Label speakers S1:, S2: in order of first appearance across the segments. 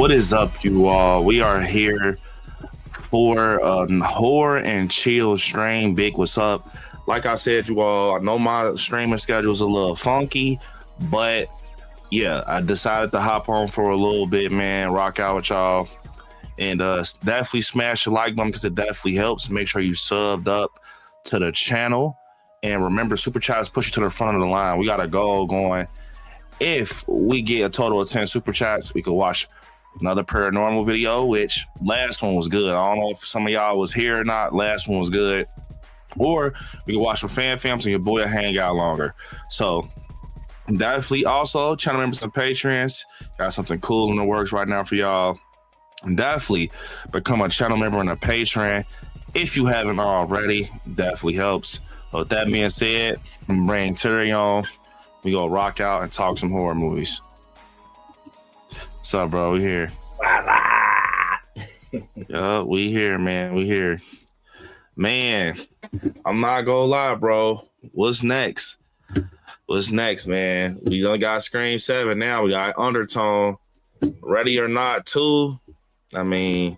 S1: What is up, you all? We are here for a horror and chill stream. Big, what's up? Like I said, you all, I know my streaming schedule is a little funky, but yeah, I decided to hop on for a little bit, man. Rock out with y'all, and definitely smash the like button because it definitely helps. Make sure you subbed up to the channel, and remember, super chats push you to the front of the line. We got a goal going. If we get a total of 10 super chats, we could watch another paranormal video, which last one was good. I don't know if some of y'all was here or not. Last one was good. Or we can watch some fan films and your boy will hang out longer. So definitely also channel members and patrons, got something cool in the works right now for y'all. Definitely become a channel member and a patron if you haven't already. Definitely helps. But with that being said, I'm bringing Terry on. We gonna rock out and talk some horror movies. What's up, bro? We here. Yup, we here, man. We here. Man, I'm not gonna lie, bro. What's next? What's next, man? We done got Scream 7 now. We got Undertone. Ready or Not 2. I mean,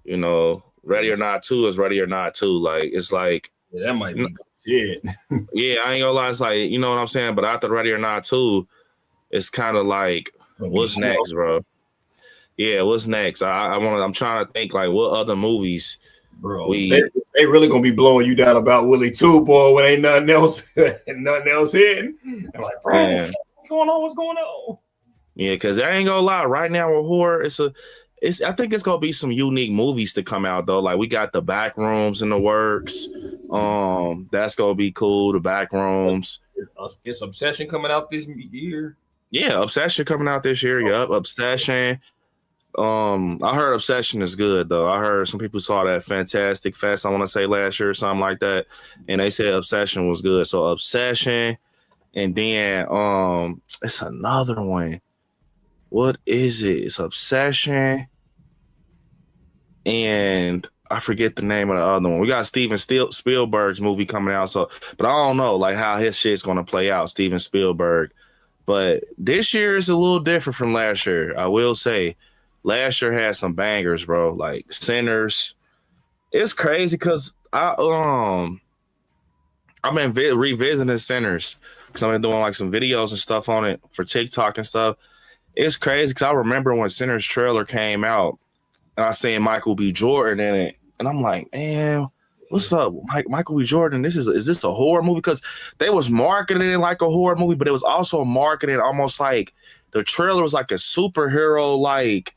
S1: you know, Ready or Not 2 is Ready or Not 2. Like, it's like...
S2: Yeah, that might be shit.
S1: Yeah, I ain't gonna lie. It's like, you know what I'm saying? But after Ready or Not 2, it's kind of like, what's next, bro? Yeah, what's next? I'm trying to think, like, what other movies...
S2: Bro, they really gonna be blowing you down about Willie too, boy. When ain't nothing else, nothing else hitting. I'm like, bro, yeah. What's going on? What's going on?
S1: Yeah, because I ain't gonna lie. Right now with horror, I think it's gonna be some unique movies to come out though. Like we got the Back Rooms in the works. That's gonna be cool. The Back Rooms.
S2: It's Obsession coming out this year.
S1: Yeah, Obsession coming out this year. Yup, Obsession. I heard Obsession is good though. I heard some people saw that Fantastic Fest, I want to say last year or something like that, and they said Obsession was good. So Obsession, and then it's another one. What is it? It's Obsession, and I forget the name of the other one. We got Steven Spielberg's movie coming out, so but I don't know like how his shit's gonna play out, Steven Spielberg. But this year is a little different from last year, I will say. Last year had some bangers, bro. Like Sinners. It's crazy because I've been revisiting Sinners because I've been doing like some videos and stuff on it for TikTok and stuff. It's crazy because I remember when Sinners trailer came out and I seen Michael B. Jordan in it, and I'm like, man, what's up, Michael B. Jordan? Is this a horror movie? Because they was marketing it like a horror movie, but it was also marketed almost like the trailer was like a superhero like.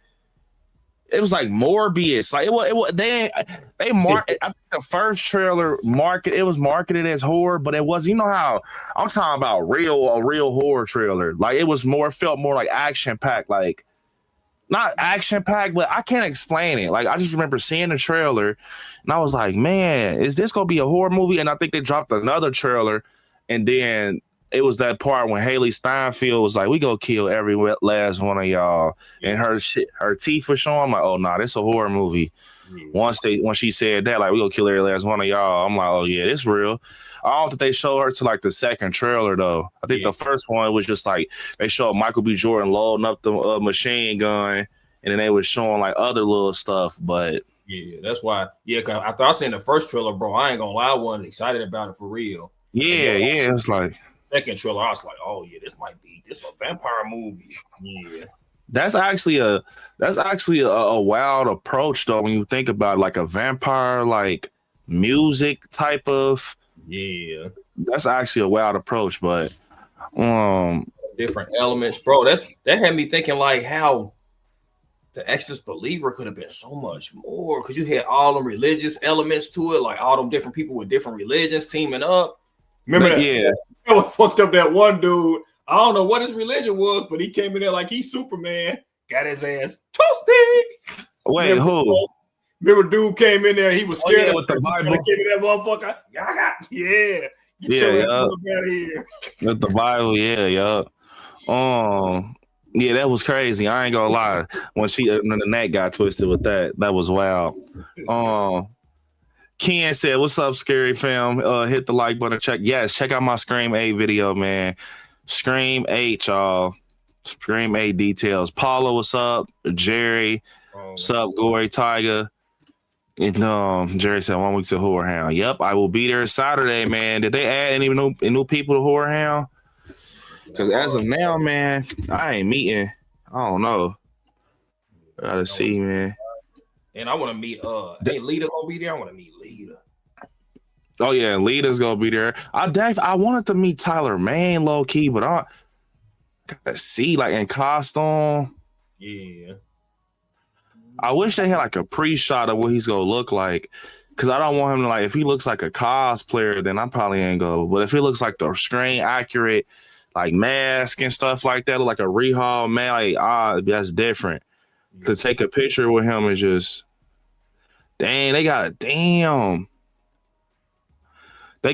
S1: It was like Morbius. Like they market. I think the first trailer was marketed as horror, but it was. You know how I'm talking about a real horror trailer. Like it was felt more like action packed. Like not action packed, but I can't explain it. Like I just remember seeing the trailer, and I was like, man, is this gonna be a horror movie? And I think they dropped another trailer, and then. It was that part when Haley Steinfeld was like, "We go kill every last one of y'all," and her teeth were showing. I'm like, "Oh no, this a horror movie." Yeah. When she said that, like, "We go kill every last one of y'all," I'm like, "Oh yeah, this real." I don't think they showed her to like the second trailer though. I think the first one was just like they showed Michael B. Jordan loading up the machine gun, and then they was showing like other little stuff. But
S2: yeah, that's why. Yeah, cause after I seen the first trailer, bro, I ain't gonna lie, I wasn't excited about it for real.
S1: Yeah, it's like.
S2: Second trailer, I was like, "Oh yeah, this a vampire movie." Yeah,
S1: that's actually a wild approach though when you think about like a vampire like music type of.
S2: Yeah,
S1: that's actually a wild approach, but
S2: different elements, bro. That had me thinking like how the Exorcist Believer could have been so much more because you had all them religious elements to it, like all them different people with different religions teaming up. Remember that? Yeah. What fucked up that one dude. I don't know what his religion was, but he came in there like he's Superman. Got his ass toasted.
S1: Wait, who?
S2: Remember dude came in there. He was scared
S1: with the Bible.
S2: Came in that motherfucker. Yeah. Get your ass out of here.
S1: With the Bible, yeah. Yeah, that was crazy. I ain't gonna lie. When the neck got twisted with that was wild. Ken said, "What's up, Scary Fam? Hit the like button. Check out my Scream 8 video, man. Scream 8, y'all. Scream 8 details. Paula, what's up? Jerry, what's up? Gory Tiger. And Jerry said 1 week to Whorehound. Yep, I will be there Saturday, man. Did they add any new people to Whorehound? Because as of now, man, I ain't meeting. I don't know. I gotta see, man.
S2: And I want to meet. Hey, Lita gonna be there. I want to meet Lita.
S1: Oh yeah, Lita's gonna be there. I wanted to meet Tyler Main low key, but I gotta see like in costume.
S2: Yeah.
S1: I wish they had like a pre-shot of what he's gonna look like, because I don't want him to like. If he looks like a cosplayer, then I probably ain't go. But if he looks like the screen accurate, like mask and stuff like that, like a rehaul man, like that's different. To take a picture with him is just, dang. They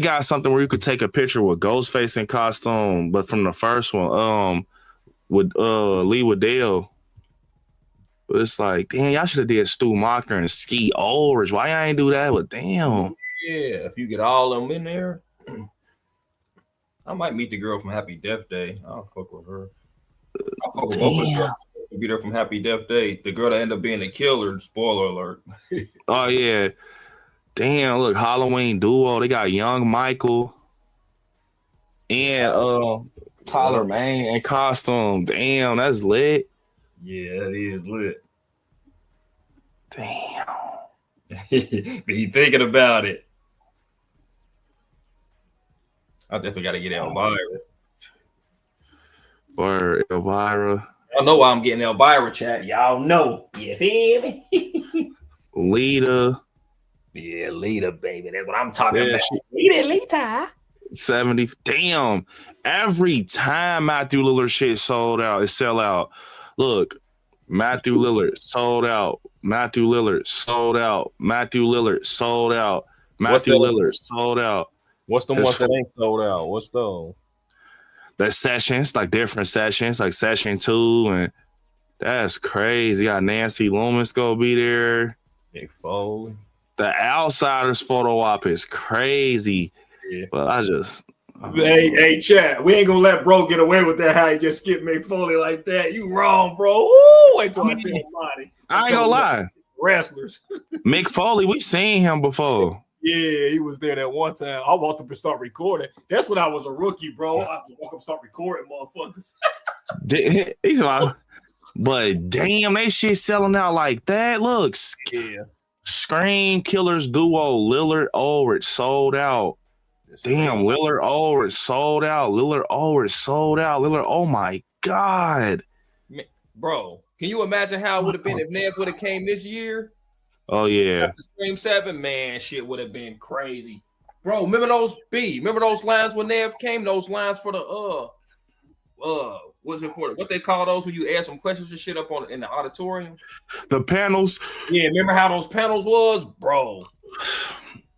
S1: got something where you could take a picture with Ghostface in costume, but from the first one, with Lee Waddell. But it's like, damn, y'all should have did Stu Mocker and Skeet Ulrich. Why y'all ain't do that? But damn.
S2: Yeah, if you get all of them in there, I might meet the girl from Happy Death Day. I'll fuck with her. I'll fuck with both of them. Be there from Happy Death Day. The girl that ended up being the killer. Spoiler alert.
S1: Oh yeah. Damn, look, Halloween duo. They got Young Michael and Tyler Main in costume. Damn, that's lit.
S2: Yeah, it is lit.
S1: Damn.
S2: Be thinking about it. I definitely got to get Elvira.
S1: Or Elvira.
S2: I know why I'm getting Elvira, chat. Y'all know. You feel me?
S1: Lita.
S2: Yeah, Lita, baby. That's what I'm talking about. Lita.
S1: 70. Damn. Every time Matthew Lillard shit sold out, it sell out. Look, Matthew Lillard sold out. Matthew Lillard sold out. Matthew Lillard sold out. Matthew Lillard sold out.
S2: What's the ones that ain't sold out? What's those?
S1: The sessions, like different sessions, like session 2, and that's crazy. You got Nancy Loomis gonna be there.
S2: Big Foley.
S1: The Outsiders photo op is crazy.
S2: Yeah.
S1: But I just
S2: hey, chat. We ain't gonna let bro get away with that. How he just skipped Mick Foley like that. You wrong, bro. Woo, wait till I tell Monty.
S1: I ain't gonna lie.
S2: Wrestlers.
S1: Mick Foley, we seen him before.
S2: Yeah, he was there that one time. I walked up and start recording. That's when I was a rookie, bro. I had to walk up and start recording, motherfuckers.
S1: He's like, but damn, they shit selling out like that. Look,
S2: yeah.
S1: Scream Killers duo, Lillard Ulrich sold out. Damn, Lillard Ulrich sold out. Lillard Ulrich sold out. Lillard, oh my God.
S2: Bro, can you imagine how it would have been if Nev would have came this year?
S1: Oh yeah.
S2: After Scream 7, man, shit would have been crazy. Bro, remember those lines when Nev came? Those lines for the what's important? What they call those when you ask some questions and shit up on in the auditorium?
S1: The panels.
S2: Yeah, remember how those panels was, bro?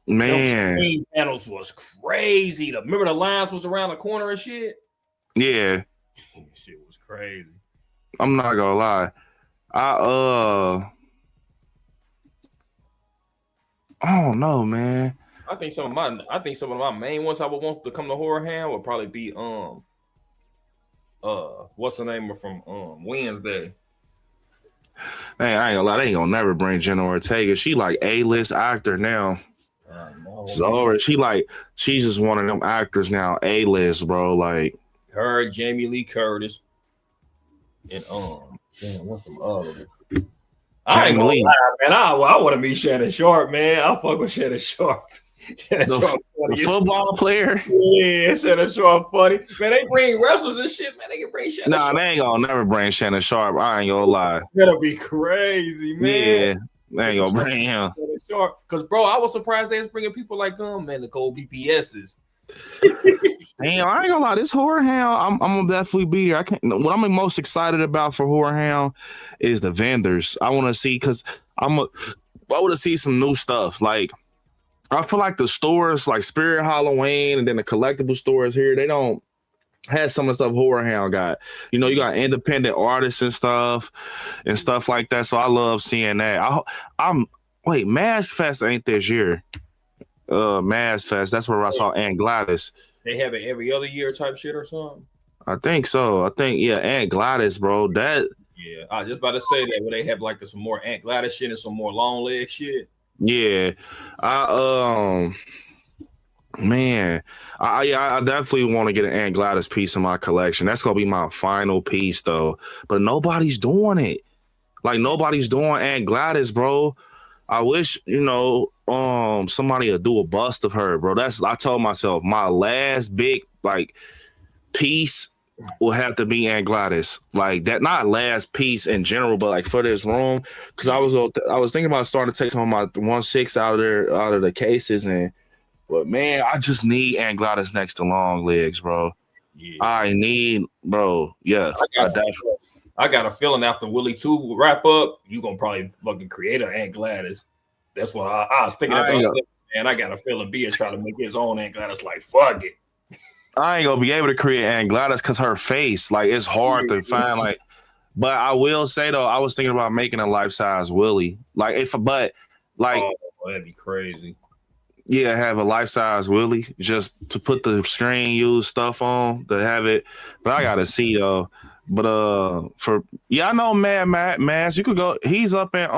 S1: Man,
S2: those panels was crazy. Remember the lines was around the corner and shit?
S1: Yeah.
S2: Shit was crazy.
S1: I'm not gonna lie. I don't know, man.
S2: I think some of my main ones I would want to come to Whorehound would probably be what's the name from Wednesday?
S1: Man, I ain't gonna lie, they ain't gonna never bring Jenna Ortega. She like A-list actor now. So she's just one of them actors now, A-list, bro. Like
S2: her, Jamie Lee Curtis, and what's some others? I ain't gonna lie, man. I want to meet Shannon Sharp, man. I fuck with Shannon Sharp.
S1: The football player?
S2: Yeah, Shannon Sharp funny. Man, they bring wrestlers and shit, man. They can bring Shannon Sharp.
S1: Nah, they ain't gonna never bring Shannon Sharp. I ain't gonna lie.
S2: That'll be crazy, man.
S1: Yeah, they ain't gonna bring him.
S2: Because, bro, I was surprised they was bringing people like man, the cold BPSs.
S1: Damn, I ain't gonna lie. This Whorehound, I'm gonna definitely be here. What I'm most excited about for Whorehound is the vendors. I want to see because I want to see some new stuff. Like I feel like the stores like Spirit Halloween and then the collectible stores here, they don't have some of the stuff Whorehound got. You know, you got independent artists and stuff like that. So I love seeing that. Wait, Mass Fest ain't this year. Mass Fest. That's where I saw Aunt Gladys.
S2: They have it every other year type shit or something.
S1: I think so. I think Aunt Gladys, bro. That
S2: Yeah, I was just about to say that where they have like some more Aunt Gladys shit and some more long leg shit.
S1: yeah. I Man, I definitely want to get an Aunt Gladys piece in my collection. That's gonna be my final piece though. But nobody's doing it. Like nobody's doing Aunt Gladys, bro. I wish, somebody would do a bust of her, bro. I told myself my last big like piece will have to be Aunt Gladys. Like that, not last piece in general, but like for this room. Cause I was thinking about starting to take some of my 1/6 out of the cases but man, I just need Aunt Gladys next to long legs, bro.
S2: Yeah.
S1: I need, bro. Yeah,
S2: I got a feeling after Willie 2 wrap up, you gonna probably fucking create an Aunt Gladys. That's what I was thinking about. And I got a feeling Bia trying to make his own Aunt Gladys. Like fuck it.
S1: I ain't gonna be able to create Aunt Gladys because her face, like, it's hard to find. Like, but I will say though, I was thinking about making a life size Willie. Like,
S2: that'd be crazy.
S1: Yeah, have a life size Willie just to put the screen use stuff on to have it. But I gotta see though. But I know Mad Mass. You could go. He's up in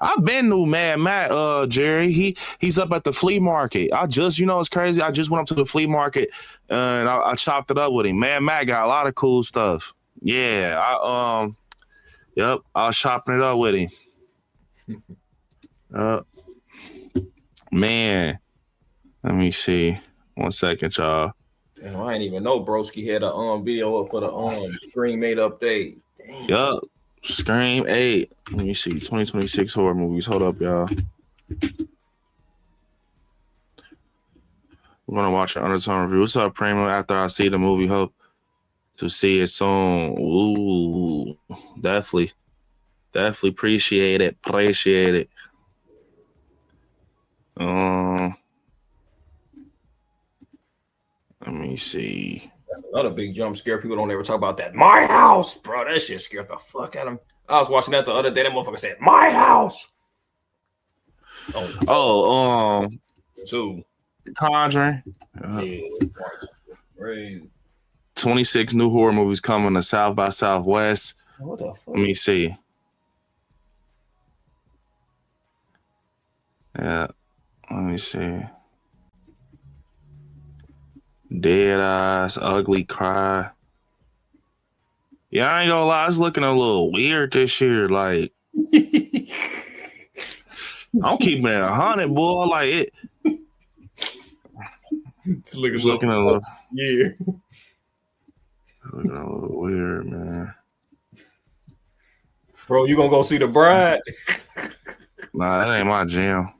S1: I've been to Mad Matt, Jerry. He's up at the flea market. It's crazy. I just went up to the flea market and I chopped it up with him. Mad Matt got a lot of cool stuff. Yeah, I was chopping it up with him. Man, let me see. 1 second, y'all.
S2: Damn, I didn't even know Broski had a video up for the Scream 8 update. Damn.
S1: Yup. Scream 8. Let me see. 2026 horror movies. Hold up, y'all. We're gonna watch an undertone review. What's up, Primo? After I see the movie, hope to see it soon. Ooh, definitely appreciate it. Let me see.
S2: That's another big jump scare. People don't ever talk about that. My house, bro. That shit scared the fuck out of me. I was watching that the other day. That motherfucker said, "My house."
S1: Two. Conjuring.
S2: Crazy.
S1: 26 new horror movies coming to South by Southwest.
S2: What the fuck?
S1: Let me see. Yeah. Let me see. Dead Eyes, Ugly Cry. Yeah, I ain't gonna lie, it's looking a little weird this year. Like, I'm keeping it 100, boy. Like it.
S2: It's looking
S1: a little.
S2: Yeah.
S1: Looking a little weird, man.
S2: Bro, you gonna go see The Bride?
S1: Nah, that ain't my jam.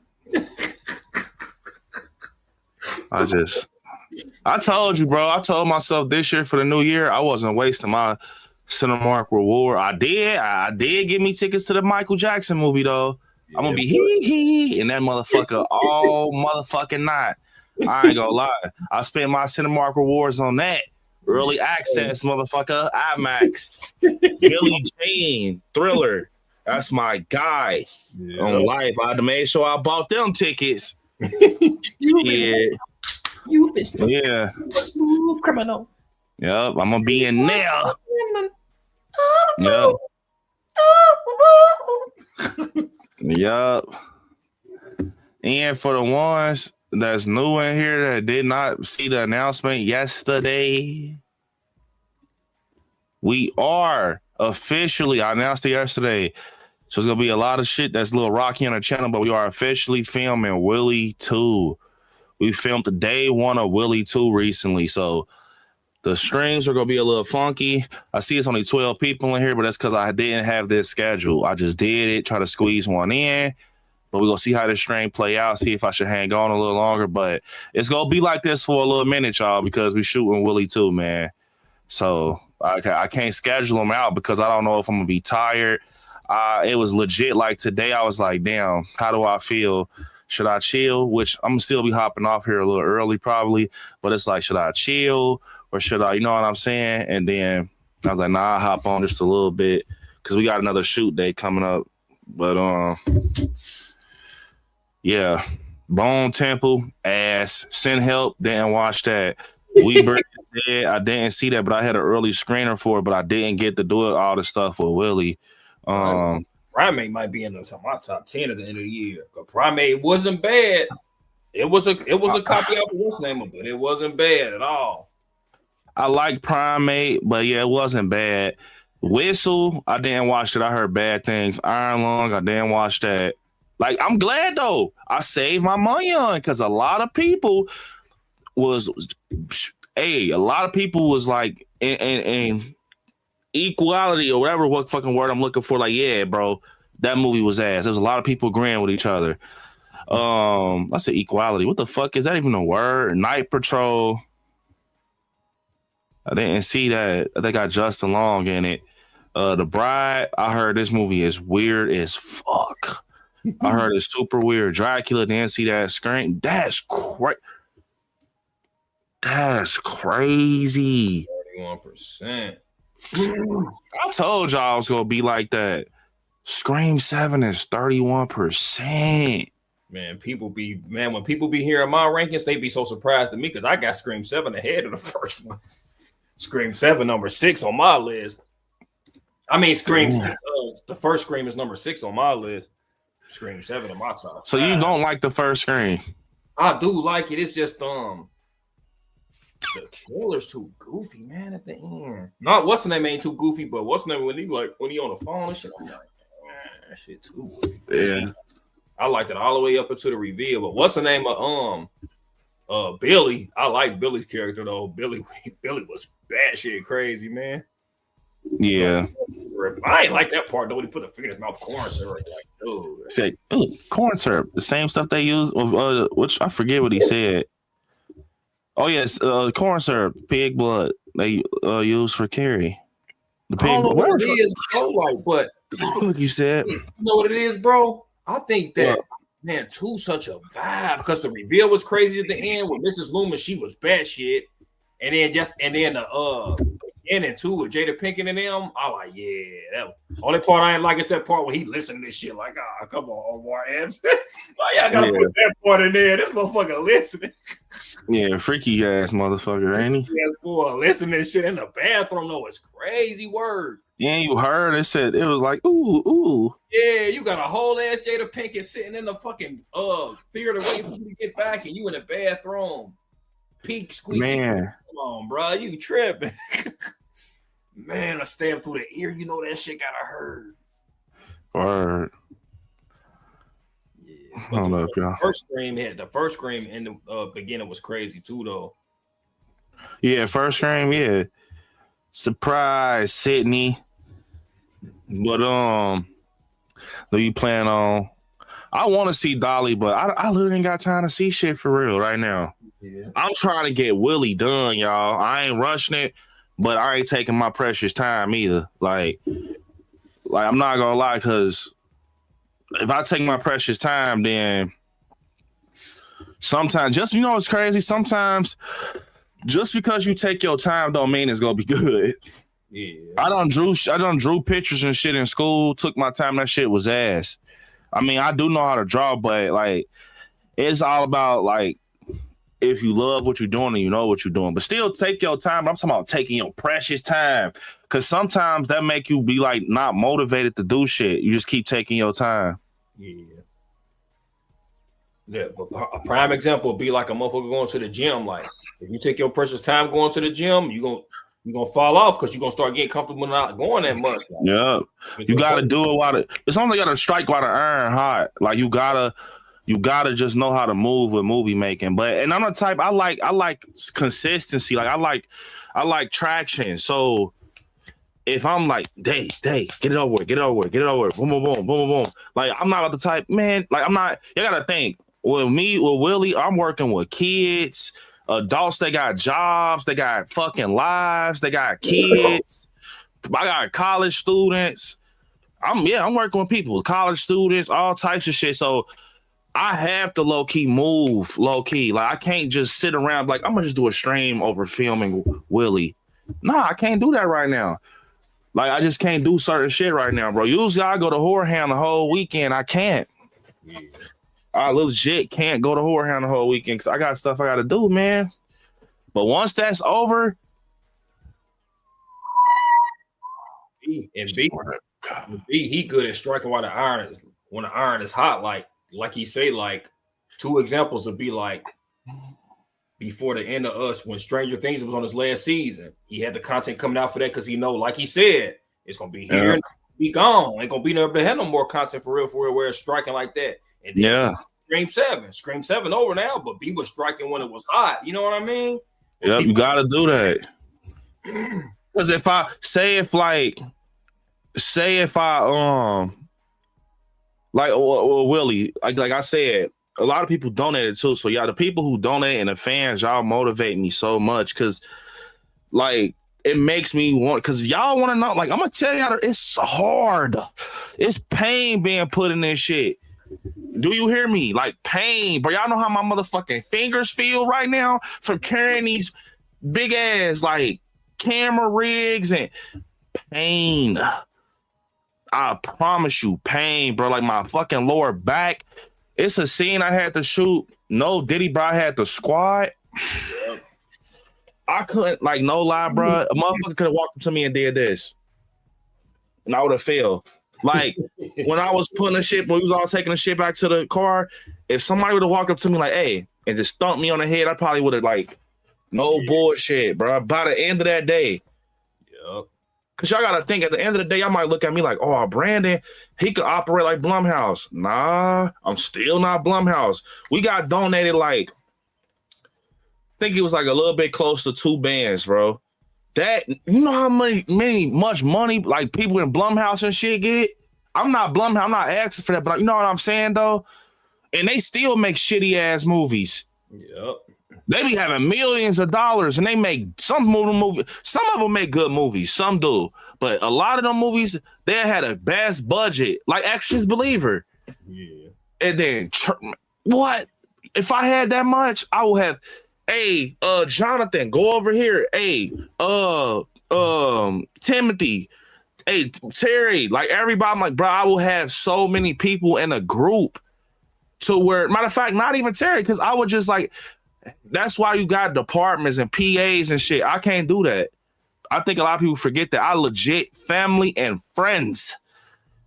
S1: I told you, bro. I told myself this year for the new year, I wasn't wasting my Cinemark reward. I did give me tickets to the Michael Jackson movie, though. Yeah, I'm gonna be hee in that motherfucker all motherfucking night. I ain't gonna lie. I spent my Cinemark rewards on that. Early access, motherfucker. IMAX. Billie Jean. Thriller. That's my guy on life. I had to make sure I bought them tickets.
S2: You bitch.
S1: Yeah.
S2: Smooth criminal.
S1: Yep, I'm gonna be in there. Yep. Yep. And for the ones that's new in here that did not see the announcement yesterday, we are officially, I announced it yesterday, so it's gonna be a lot of shit that's a little rocky on the channel, but we are officially filming Willie 2. We filmed the day 1 of Willie 2 recently, so the streams are going to be a little funky. I see it's only 12 people in here, but that's because I didn't have this schedule. I just did it, try to squeeze one in, but we're going to see how this stream play out, see if I should hang on a little longer, but it's going to be like this for a little minute, y'all, because we shooting Willie 2, man. So I can't schedule them out because I don't know if I'm going to be tired. It was legit. Like today, I was like, damn, how do I feel? Should I chill? Which I'm still be hopping off here a little early probably, but it's like, should I chill or should I, you know what I'm saying? And then I was like, nah, I'll hop on just a little bit because we got another shoot day coming up. But yeah, Bone Temple, ass, Send Help, didn't watch that. We Bird is Dead. I didn't see that, but I had an early screener for it, but I didn't get to do it, all the stuff with Willie.
S2: Primate might be in my top 10 at the end of the year. Primate wasn't bad. It was a copy of what's name, but it wasn't bad at all.
S1: I like Primate, but yeah, it wasn't bad. Whistle, I didn't watch it. I heard bad things. Iron Lung, I didn't watch that. Like, I'm glad though. I saved my money on because a lot of people was like in equality or whatever what fucking word I'm looking for. Like, yeah, bro, that movie was ass. There was a lot of people agreeing with each other. I said equality. What the fuck is that even a word? Night Patrol. I didn't see that. They got Justin Long in it. The Bride. I heard this movie is weird as fuck. I heard it's super weird. Dracula. Didn't see that. Scream. That's crazy. That's crazy.
S2: 31%.
S1: I told y'all I was gonna be like that. Scream 7 is 31%.
S2: Man, when people be hearing my rankings, they be so surprised to me because I got Scream 7 ahead of the first one. Scream 7 number 6 on my list. I mean, the first Scream is number 6 on my list. Scream 7 in my top.
S1: So you don't like the first Scream?
S2: I do like it. It's just the killer's too goofy, man. At the end, not what's the name ain't too goofy, but what's the name when he on the phone and shit. I'm like, man, that shit too goofy.
S1: Yeah,
S2: I liked it all the way up until the reveal. But what's the name of Billy? I like Billy's character though. Billy was batshit crazy, man.
S1: Yeah.
S2: I ain't like that part though. When he put the finger in his mouth, corn syrup. Like, dude.
S1: Say, corn syrup, the same stuff they use. Which I forget what he said. Oh yes, corn syrup, pig blood they use for Carrie. The pig blood.
S2: What it is, bro, like, but
S1: like you said,
S2: you know what it is, bro. I think that man, 2 such a vibe because the reveal was crazy at the end with Mrs. Loomis. She was bad shit, and then the ending too with Jada Pinkett and them. I like, yeah. That only part I ain't like is that part where he listened to this shit. Like, come on, Omar Epps. Like, I gotta put that part in there. This motherfucker listening.
S1: Yeah, freaky ass motherfucker, ain't he?
S2: Yes, boy, listening to shit in the bathroom. No, it's crazy word.
S1: Yeah, you heard it said it was like ooh.
S2: Yeah, you got a whole ass Jada Pinkett sitting in the fucking theater waiting for you to get back, and you in the bathroom. Peak squeaky. Man. Come on, bro. You tripping. Man, a stab through the ear. You know that shit gotta hurt.
S1: Word.
S2: Yeah. Hold up, y'all. The first scream in the beginning was crazy too, though.
S1: Yeah, first scream, yeah. Surprise, Sydney. But do you plan on? I want to see Dolly, but I literally ain't got time to see shit for real right now. Yeah. I'm trying to get Willie done, y'all. I ain't rushing it, but I ain't taking my precious time either. Like I'm not gonna lie, because if I take my precious time, then sometimes it's crazy. Sometimes just because you take your time don't mean it's gonna be good. Yeah. I done drew pictures and shit in school, took my time, that shit was ass. I mean, I do know how to draw, but like it's all about like if you love what you're doing and you know what you're doing, but still take your time. I'm talking about taking your precious time, because sometimes that make you be like not motivated to do shit. You just keep taking your time.
S2: Yeah, but a prime example would be like a motherfucker going to the gym. Like if you take your precious time going to the gym, you're gonna fall off because you're gonna start getting comfortable not going that much. Like,
S1: yeah, you gotta do it while it's only gotta strike while the iron hot. Like you gotta just know how to move with movie making. And I'm the type I like consistency. Like I like traction. So if I'm like, day, get it over with, boom, boom, boom, boom, boom, boom. Like I'm not the type, man. Like I'm not. You gotta think. With Willie, I'm working with kids, adults. They got jobs. They got fucking lives. They got kids. I got college students. I'm working with people, college students, all types of shit. So I have to move low key. Like I can't just sit around like I'm gonna just do a stream over filming Willie. Nah, I can't do that right now. Like I just can't do certain shit right now, bro. Usually I go to Whorehound the whole weekend. I can't. I legit can't go to Whorehound the whole weekend because I got stuff I got to do, man. But once that's over,
S2: B, he good at striking while the iron is when the iron is hot. Like he say, like 2 examples would be like before the end of Us, when Stranger Things was on his last season, he had the content coming out for that because he know, like he said, it's gonna be here and be gone. Ain't gonna be able to have no more content for real, where it's striking like that. And then Scream 7 over now, but B was striking when it was hot. You know what I mean?
S1: Yeah, you gotta do that. Because if I Willie, like I said, a lot of people donated too. So y'all, the people who donate and the fans, y'all motivate me so much because like it makes me want, because y'all want to know, like I'm gonna tell y'all, it's hard. It's pain being put in this shit. Do you hear me? Like pain, bro. Y'all know how my motherfucking fingers feel right now from carrying these big ass like camera rigs and pain. I promise you, pain, bro. Like my fucking lower back. It's a scene I had to shoot. No Diddy, bro. I had to squat. I couldn't, like, no lie, bro. A motherfucker could have walked up to me and did this, and I would have failed. Like when I was putting the shit, when we was all taking the shit back to the car, if somebody would have walked up to me like, "Hey," and just thumped me on the head, I probably would have like, no bullshit, bro. By the end of that day, because y'all gotta think, at the end of the day, y'all might look at me like, oh, Brandon, he could operate like Blumhouse. Nah, I'm still not Blumhouse. We got donated like, I think it was like a little bit close to 2 bands, bro. That, you know how much money like people in Blumhouse and shit get? I'm not Blumhouse, I'm not asking for that, but you know what I'm saying though? And they still make shitty ass movies.
S2: Yep.
S1: They be having millions of dollars and they make some movie. Some of them make good movies, some do. But a lot of them movies, they had a best budget, like Actions Believer.
S2: Yeah.
S1: And then, what? If I had that much, I would have, hey, Jonathan, go over here. Hey, Timothy, hey, Terry, like everybody, I'm like, bro, I will have so many people in a group to where, matter of fact, not even Terry, because I would just like, that's why you got departments and PAs and shit. I can't do that. I think a lot of people forget that I legit family and friends.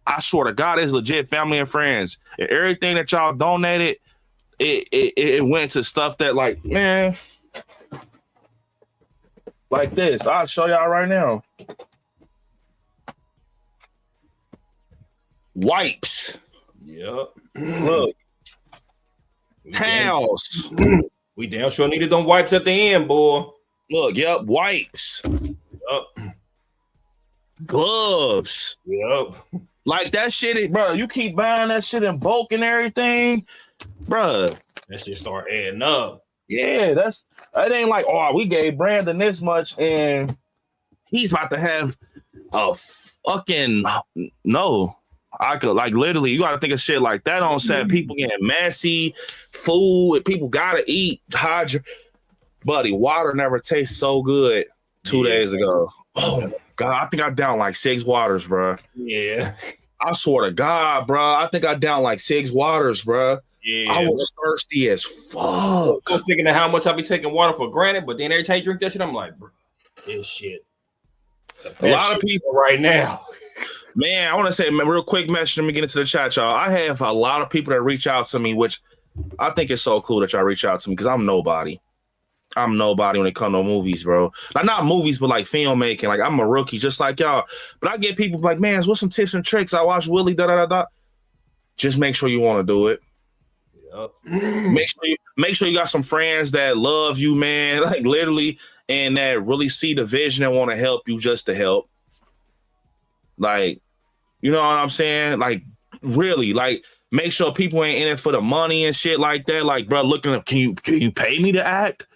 S1: I swear to God, it's legit family and friends. And everything that y'all donated, it went to stuff that like, man, like this. I'll show y'all right now. Wipes.
S2: Yep.
S1: Look. Towels.
S2: We damn sure needed them wipes at the end, boy.
S1: Look, yep, wipes.
S2: Yep.
S1: Gloves.
S2: Yep.
S1: Like that shit, bro. You keep buying that shit in bulk and everything, bro.
S2: That shit start adding up.
S1: Yeah, that ain't like, oh, we gave Brandon this much and he's about to have a fucking no. I could like literally, you gotta think of shit like that on set. People getting messy, food, people gotta eat. Buddy, water never tastes so good 2 days ago. Oh God, I think I down like 6 waters, bro.
S2: Yeah.
S1: I swear to God, bro. I think I down like 6 waters, bro.
S2: Yeah.
S1: I was thirsty as fuck.
S2: I was thinking of how much I be taking water for granted, but then every time you drink that shit, I'm like, bro, this shit.
S1: A lot of people
S2: right now.
S1: Man, I want to say a real quick message. Let me get into the chat, y'all. I have a lot of people that reach out to me, which I think is so cool that y'all reach out to me because I'm nobody. I'm nobody when it comes to movies, bro. Like not movies, but like filmmaking. Like I'm a rookie, just like y'all. But I get people like, man, what's some tips and tricks? I watch Willie, da da da da. Just make sure you want to do it. Yep. Make sure you got some friends that love you, man. Like literally, and that really see the vision and want to help you just to help. Like, you know what I'm saying? Like, really, like, make sure people ain't in it for the money and shit like that. Like, bro, looking up, can you pay me to act?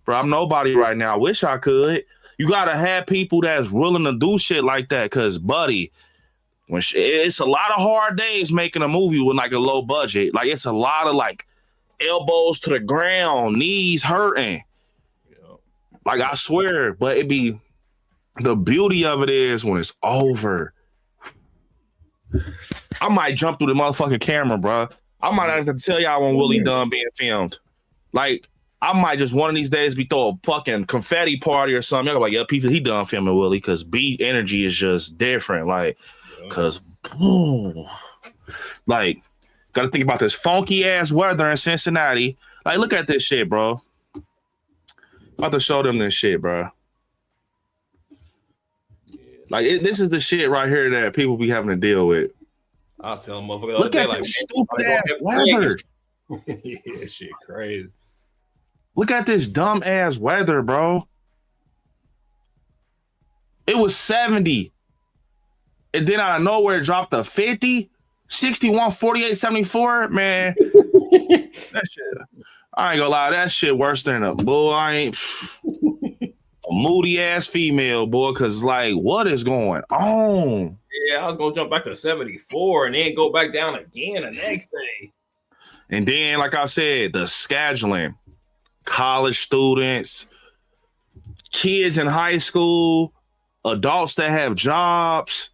S1: Bro, I'm nobody right now. I wish I could. You gotta have people that's willing to do shit like that, cause, buddy, it's a lot of hard days making a movie with like a low budget. Like, it's a lot of like elbows to the ground, knees hurting. Like, I swear, but it be. The beauty of it is when it's over, I might jump through the motherfucking camera, bro. I might not even tell y'all when Willie done being filmed. Like, I might just one of these days be throw a fucking confetti party or something. Y'all like, yeah, people, he done filming Willie because beat energy is just different. Like, cause like, gotta think about this funky ass weather in Cincinnati. Like, look at this shit, bro. About to show them this shit, bro. Like, this is the shit right here that people be having to deal with.
S2: I'll tell them, motherfucker.
S1: Look at this stupid ass weather.
S2: Yeah, shit crazy.
S1: Look at this dumb ass weather, bro. It was 70. And then out of nowhere, it dropped to 50, 61, 48, 74. Man, that shit, I ain't gonna lie, that shit worse than a moody ass female, boy, because like, what is going on?
S2: Yeah, I was gonna jump back to 74 and then go back down again the next day.
S1: And then, like I said, the scheduling. College students, kids in high school, adults that have jobs,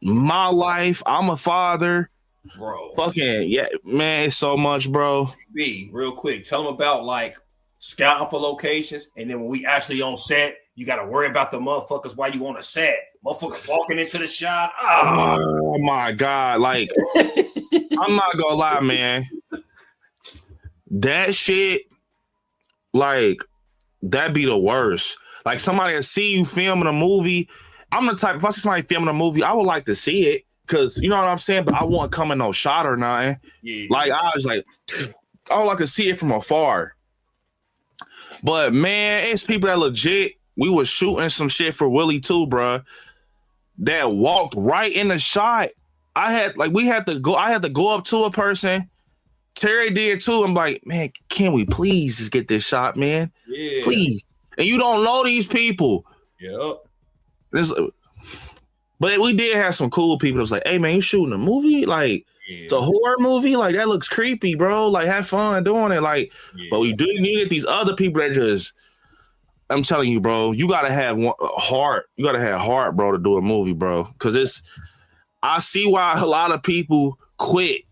S1: my life, I'm a father.
S2: Bro.
S1: Fucking, yeah, man, it's so much, bro.
S2: B, real quick, tell them about like scouting for locations, and then when we actually on set, you got to worry about the motherfuckers while you on a set. Motherfuckers walking into the shot.
S1: Oh my God. Like, I'm not gonna lie, man. That shit, like, that'd be the worst. Like, somebody will see you filming a movie. I'm the type, if I see somebody filming a movie, I would like to see it. Cause you know what I'm saying? But I won't come in no shot or nothing. Yeah. Like, I was like, I would like to see it from afar. But man, it's people that legit, we was shooting some shit for Willie too, bro. That walked right in the shot. I had to go up to a person. Terry did too. I'm like, man, can we please just get this shot, man? Yeah. Please. And you don't know these people.
S2: Yep.
S1: But we did have some cool people that was like, hey, man, you shooting a movie? Like, it's a horror movie? Like, that looks creepy, bro. Like, have fun doing it. Like, but we do need these other people that just, I'm telling you, bro, you got to have heart. You got to have heart, bro, to do a movie, bro. Because I see why a lot of people quit.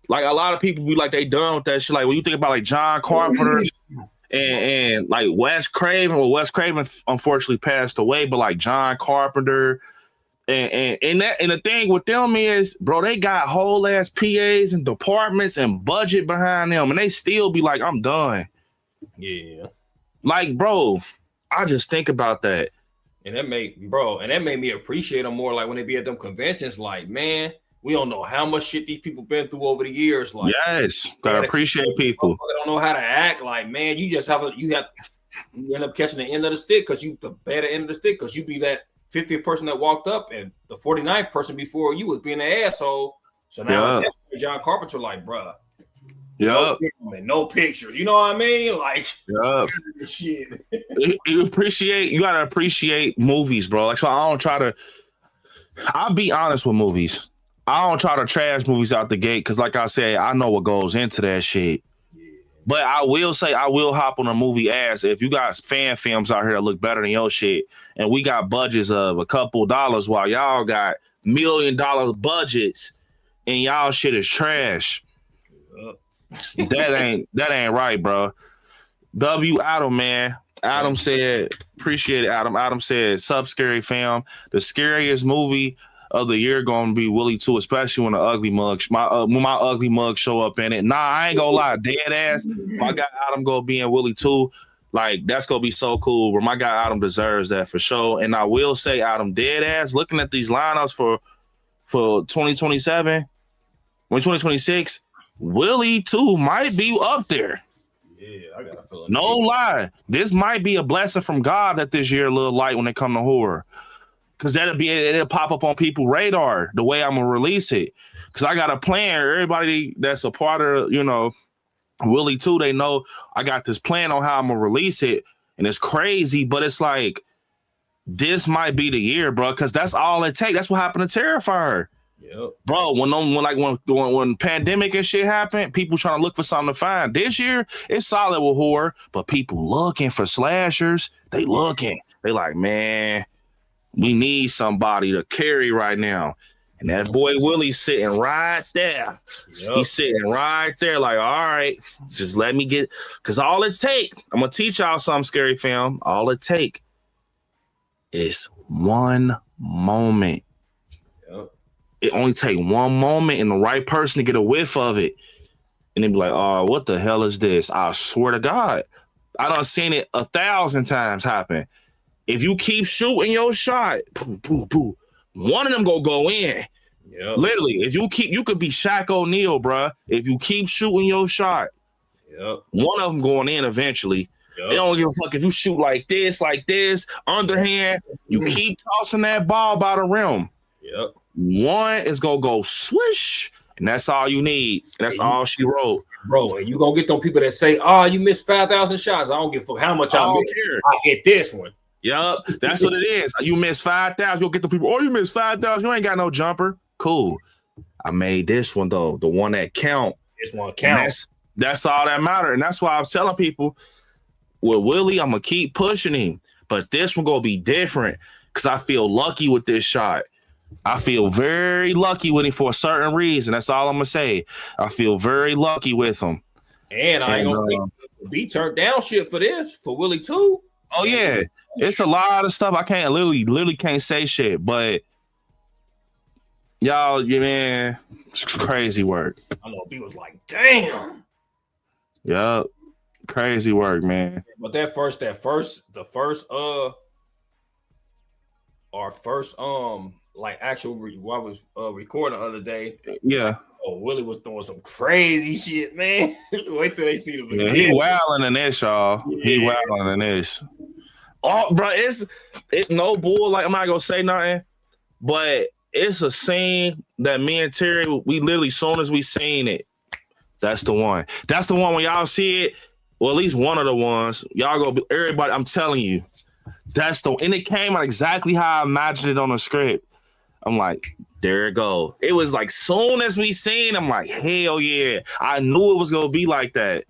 S1: Like, a lot of people be like, they done with that shit. Like, when you think about, like, John Carpenter and like, Wes Craven. Well, Wes Craven, unfortunately, passed away. But, like, John Carpenter. And the thing with them is, bro, they got whole ass PAs and departments and budget behind them, and they still be like, I'm done.
S2: Yeah.
S1: Like, bro, I just think about that.
S2: And that made me appreciate them more. Like, when they be at them conventions, like, man, we don't know how much shit these people been through over the years. Like,
S1: yes, gotta appreciate people.
S2: Don't know how to act. Like, man, you end up catching the end of the stick because you the better end of the stick because you be that 50th person that walked up and the 49th person before you was being an asshole. So now John Carpenter, like, bruh, no pictures. You know what I mean? Like, shit.
S1: You gotta appreciate movies, bro. Like, so I'll be honest with movies. I don't try to trash movies out the gate because, like I said, I know what goes into that shit. But I will say I will hop on a movie ass if you got fan films out here that look better than your shit, and we got budgets of a couple dollars while y'all got $1 million budgets and y'all shit is trash. That ain't right, bro. Adam, man. Adam said, appreciate it, Adam. Adam said, sub scary fam. The scariest movie of the year gonna be Willie 2, especially when the ugly mug, when my ugly mug show up in it. Nah, I ain't gonna lie, dead ass. My guy Adam gonna be in Willie 2. Like, that's gonna be so cool. Where my guy Adam deserves that for sure. And I will say, Adam, dead ass, looking at these lineups for 2027, when 2026, Willie 2 might be up there.
S2: Yeah, I got a feeling.
S1: No lie, this might be a blessing from God that this year a little light when it come to horror. Because it'll pop up on people's radar the way I'm going to release it. Because I got a plan. Everybody that's a part of, Willie 2, they know I got this plan on how I'm going to release it. And it's crazy, but it's like, this might be the year, bro. Because that's all it takes. That's what happened to Terrifier.
S2: Yep.
S1: Bro, when pandemic and shit happened, people trying to look for something to find. This year, it's solid with horror, but people looking for slashers. They looking. They like, man, we need somebody to carry right now. And that boy Willie sitting right there.
S2: Yep.
S1: He's sitting right there, like, all right, just let me get, because all it take, I'm gonna teach y'all something, Scary Film. All it take is one moment.
S2: Yep.
S1: It only take one moment and the right person to get a whiff of it. And then be like, oh, what the hell is this? I swear to God. I done seen it 1,000 times happen. If you keep shooting your shot, poo, poo, poo, one of them go in.
S2: Yep.
S1: Literally, if you could be Shaq O'Neal, bruh. If you keep shooting your shot, one of them going in eventually. Yep. They don't give a fuck if you shoot like this, underhand. You keep tossing that ball by the rim.
S2: Yep.
S1: One is gonna go swish, and that's all you need. And that's all she wrote.
S2: Bro, and you gonna get them people that say, "Oh, you missed 5,000 shots." I don't give a fuck how much I missed. I hit this one.
S1: Yup, that's what it is. You missed 5,000. You'll get the people. Oh, you missed 5,000. You ain't got no jumper. Cool. I made this one though, the one that count.
S2: This one counts.
S1: That's all that matter, and that's why I'm telling people, with Willie, I'm gonna keep pushing him, but this one gonna be different because I feel lucky with this shot. I feel very lucky with him for a certain reason. That's all I'm gonna say. I feel very lucky with him.
S2: And I ain't gonna say be turned down shit for this for Willie too.
S1: Oh yeah, it's a lot of stuff I can't literally can't say shit. But y'all, man, it's crazy work.
S2: I know B was like, damn.
S1: Yup, crazy work, man.
S2: But our first like actual what I was recording the other day.
S1: Yeah.
S2: Oh, Willie was doing some crazy shit, man. Wait till they see the video.
S1: Yeah, he wilding in this, y'all. Yeah. He wilding in this. Oh, bro, it's no bull. Like, I'm not gonna say nothing, but it's a scene that me and Terry, we literally, soon as we seen it, that's the one. That's the one when y'all see it. Well, at least one of the ones. Y'all go, everybody, I'm telling you, that's the, and it came out exactly how I imagined it on the script. I'm like, there it go. It was like, soon as we seen, I'm like, hell yeah. I knew it was gonna be like that.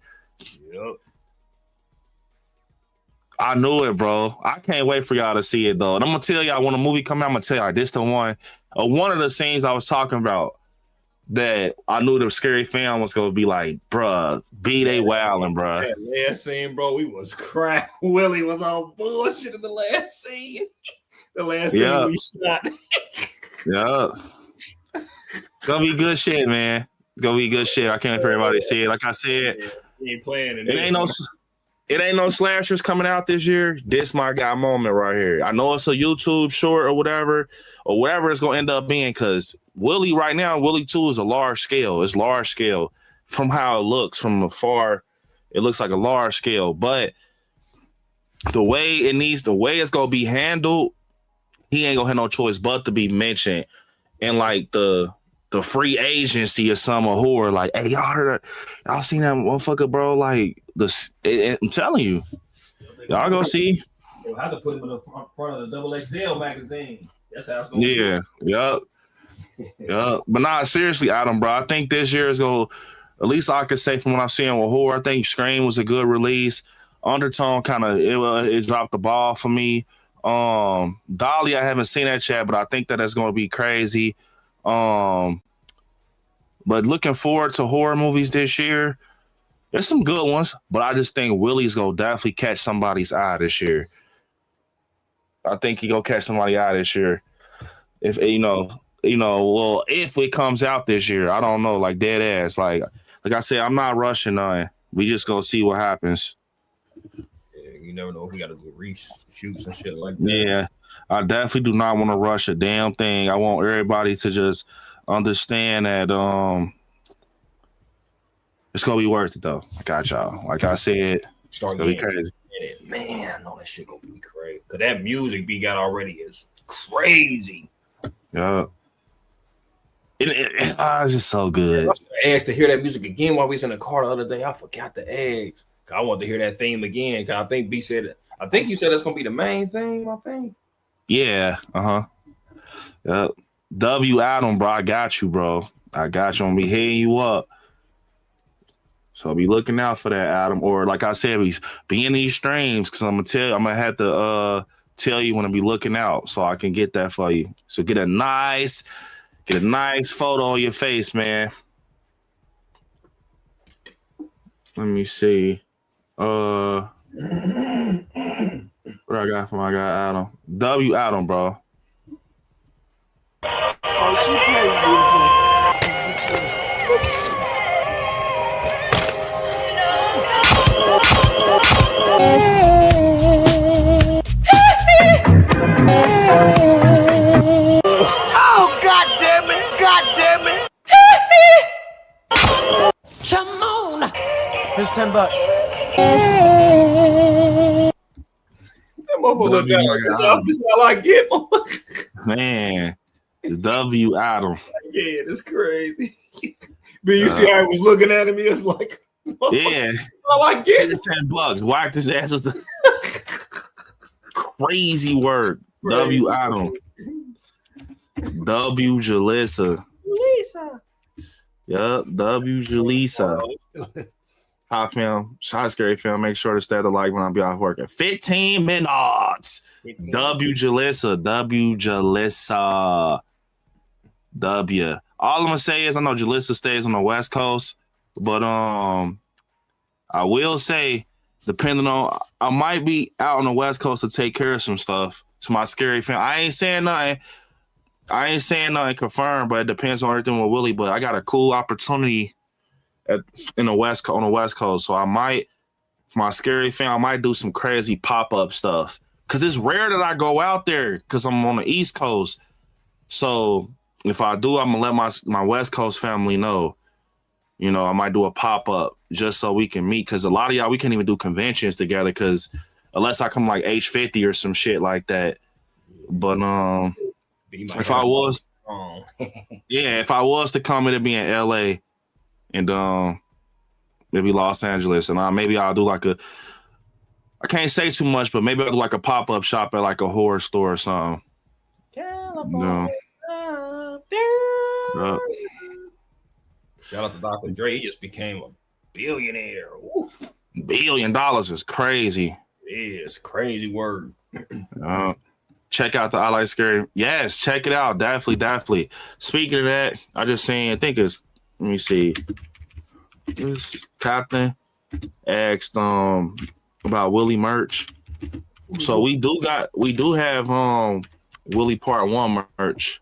S2: Yep.
S1: I knew it, bro. I can't wait for y'all to see it, though. And I'm gonna tell y'all when the movie come out, I'm gonna tell y'all this the one. One of the scenes I was talking about that I knew the Scary Film was gonna be like, bruh, they wilding, bruh.
S2: That last scene, bro, we was crap. Willie was on bullshit in the last scene. The last scene we shot.
S1: Yeah. Gonna be good shit, man. Gonna be good shit. I can't wait for everybody to see it. Like I said,
S2: he ain't playing
S1: it ain't no slashers coming out this year. This my guy moment right here. I know it's a YouTube short or whatever it's gonna end up being, because Willie right now, Willie 2 is a large scale. It's large scale from how it looks from afar. It looks like a large scale, but the way it's gonna be handled, he ain't gonna have no choice but to be mentioned. And like the free agency or some who are like, hey, y'all seen that motherfucker, bro? Like I'm telling you, y'all go see.
S2: You'll have to put him in the front of the XXL magazine. That's how it's gonna be.
S1: Yup. But nah, seriously, Adam, bro, I think this year is gonna, at least I could say from what I'm seeing with horror, I think Scream was a good release. Undertone kind of it dropped the ball for me. Dolly, I haven't seen that yet, but I think that's going to be crazy. But looking forward to horror movies this year. There's some good ones, but I just think Willie's going to definitely catch somebody's eye this year. I think he going to catch somebody's eye this year. If well, if it comes out this year, I don't know, like dead ass. Like I said, I'm not rushing nothing. We just going to see what happens.
S2: You never know if we got to do reshoots and shit like that.
S1: Yeah, I definitely do not want to rush a damn thing. I want everybody to just understand that it's gonna be worth it though. I got y'all. Like I said, it's gonna be crazy.
S2: Man, no, that shit gonna be crazy. Cause that music we got already is crazy.
S1: Yeah. It's just so good.
S2: I asked to hear that music again while we was in the car the other day. I forgot the eggs. I want to hear that theme again. Cause I think B said, I think you said that's gonna be the main theme. I think.
S1: Yeah. W Adam, bro. I got you, bro. I got you. I'm gonna be hitting you up. So be looking out for that, Adam. Or like I said, be in these streams, because I'm gonna have to tell you when to be looking out, so I can get that for you. So get a nice Get a nice photo of your face, man. Let me see. What I got from my guy Adam? W Adam, bro.
S3: Oh, she plays beautiful. Oh, God damn it! God damn it! Come on! Here's $10.
S2: That motherfucker look down. This is all I get,
S1: man. W Adam.
S2: Yeah, that's crazy. But you see how I was looking at him? He was like,
S1: yeah.
S2: All I get
S1: $10. Whacked his ass was the crazy word. Crazy. W Adam. W Jalissa.
S2: Lisa.
S1: Yup, W Jalissa. Hot film, hot scary film. Make sure to stay the like when I be off work at 15 minutes. 15. W Jalissa. W Jalissa. W. All I'm gonna say is I know Jalissa stays on the West Coast, but I will say, depending on, I might be out on the West Coast to take care of some stuff to my scary film. I ain't saying nothing confirmed, but it depends on everything with Willie. But I got a cool opportunity on the West Coast, so I might, my scary film, I might do some crazy pop-up stuff because it's rare that I go out there because I'm on the East Coast. So if I do, I'm gonna let my West Coast family know. You know, I might do a pop-up just so we can meet because a lot of y'all, we can't even do conventions together because unless I come like H50 or some shit like that. But if I was, if I was to come, it'd be in LA and maybe Los Angeles, and maybe I'll do like I can't say too much, but maybe I'll do like a pop-up shop at like a horror store or something.
S2: California. Shout out to Dr. Dre. He just became a billionaire. Woo.
S1: $1 billion is crazy.
S2: It is crazy word.
S1: Check out the ILIKESCARY. Yes, check it out. Definitely. Speaking of that, I just seen, I think it's, let me see. This Captain asked about Willie merch. So we do have Willie Part 1 merch.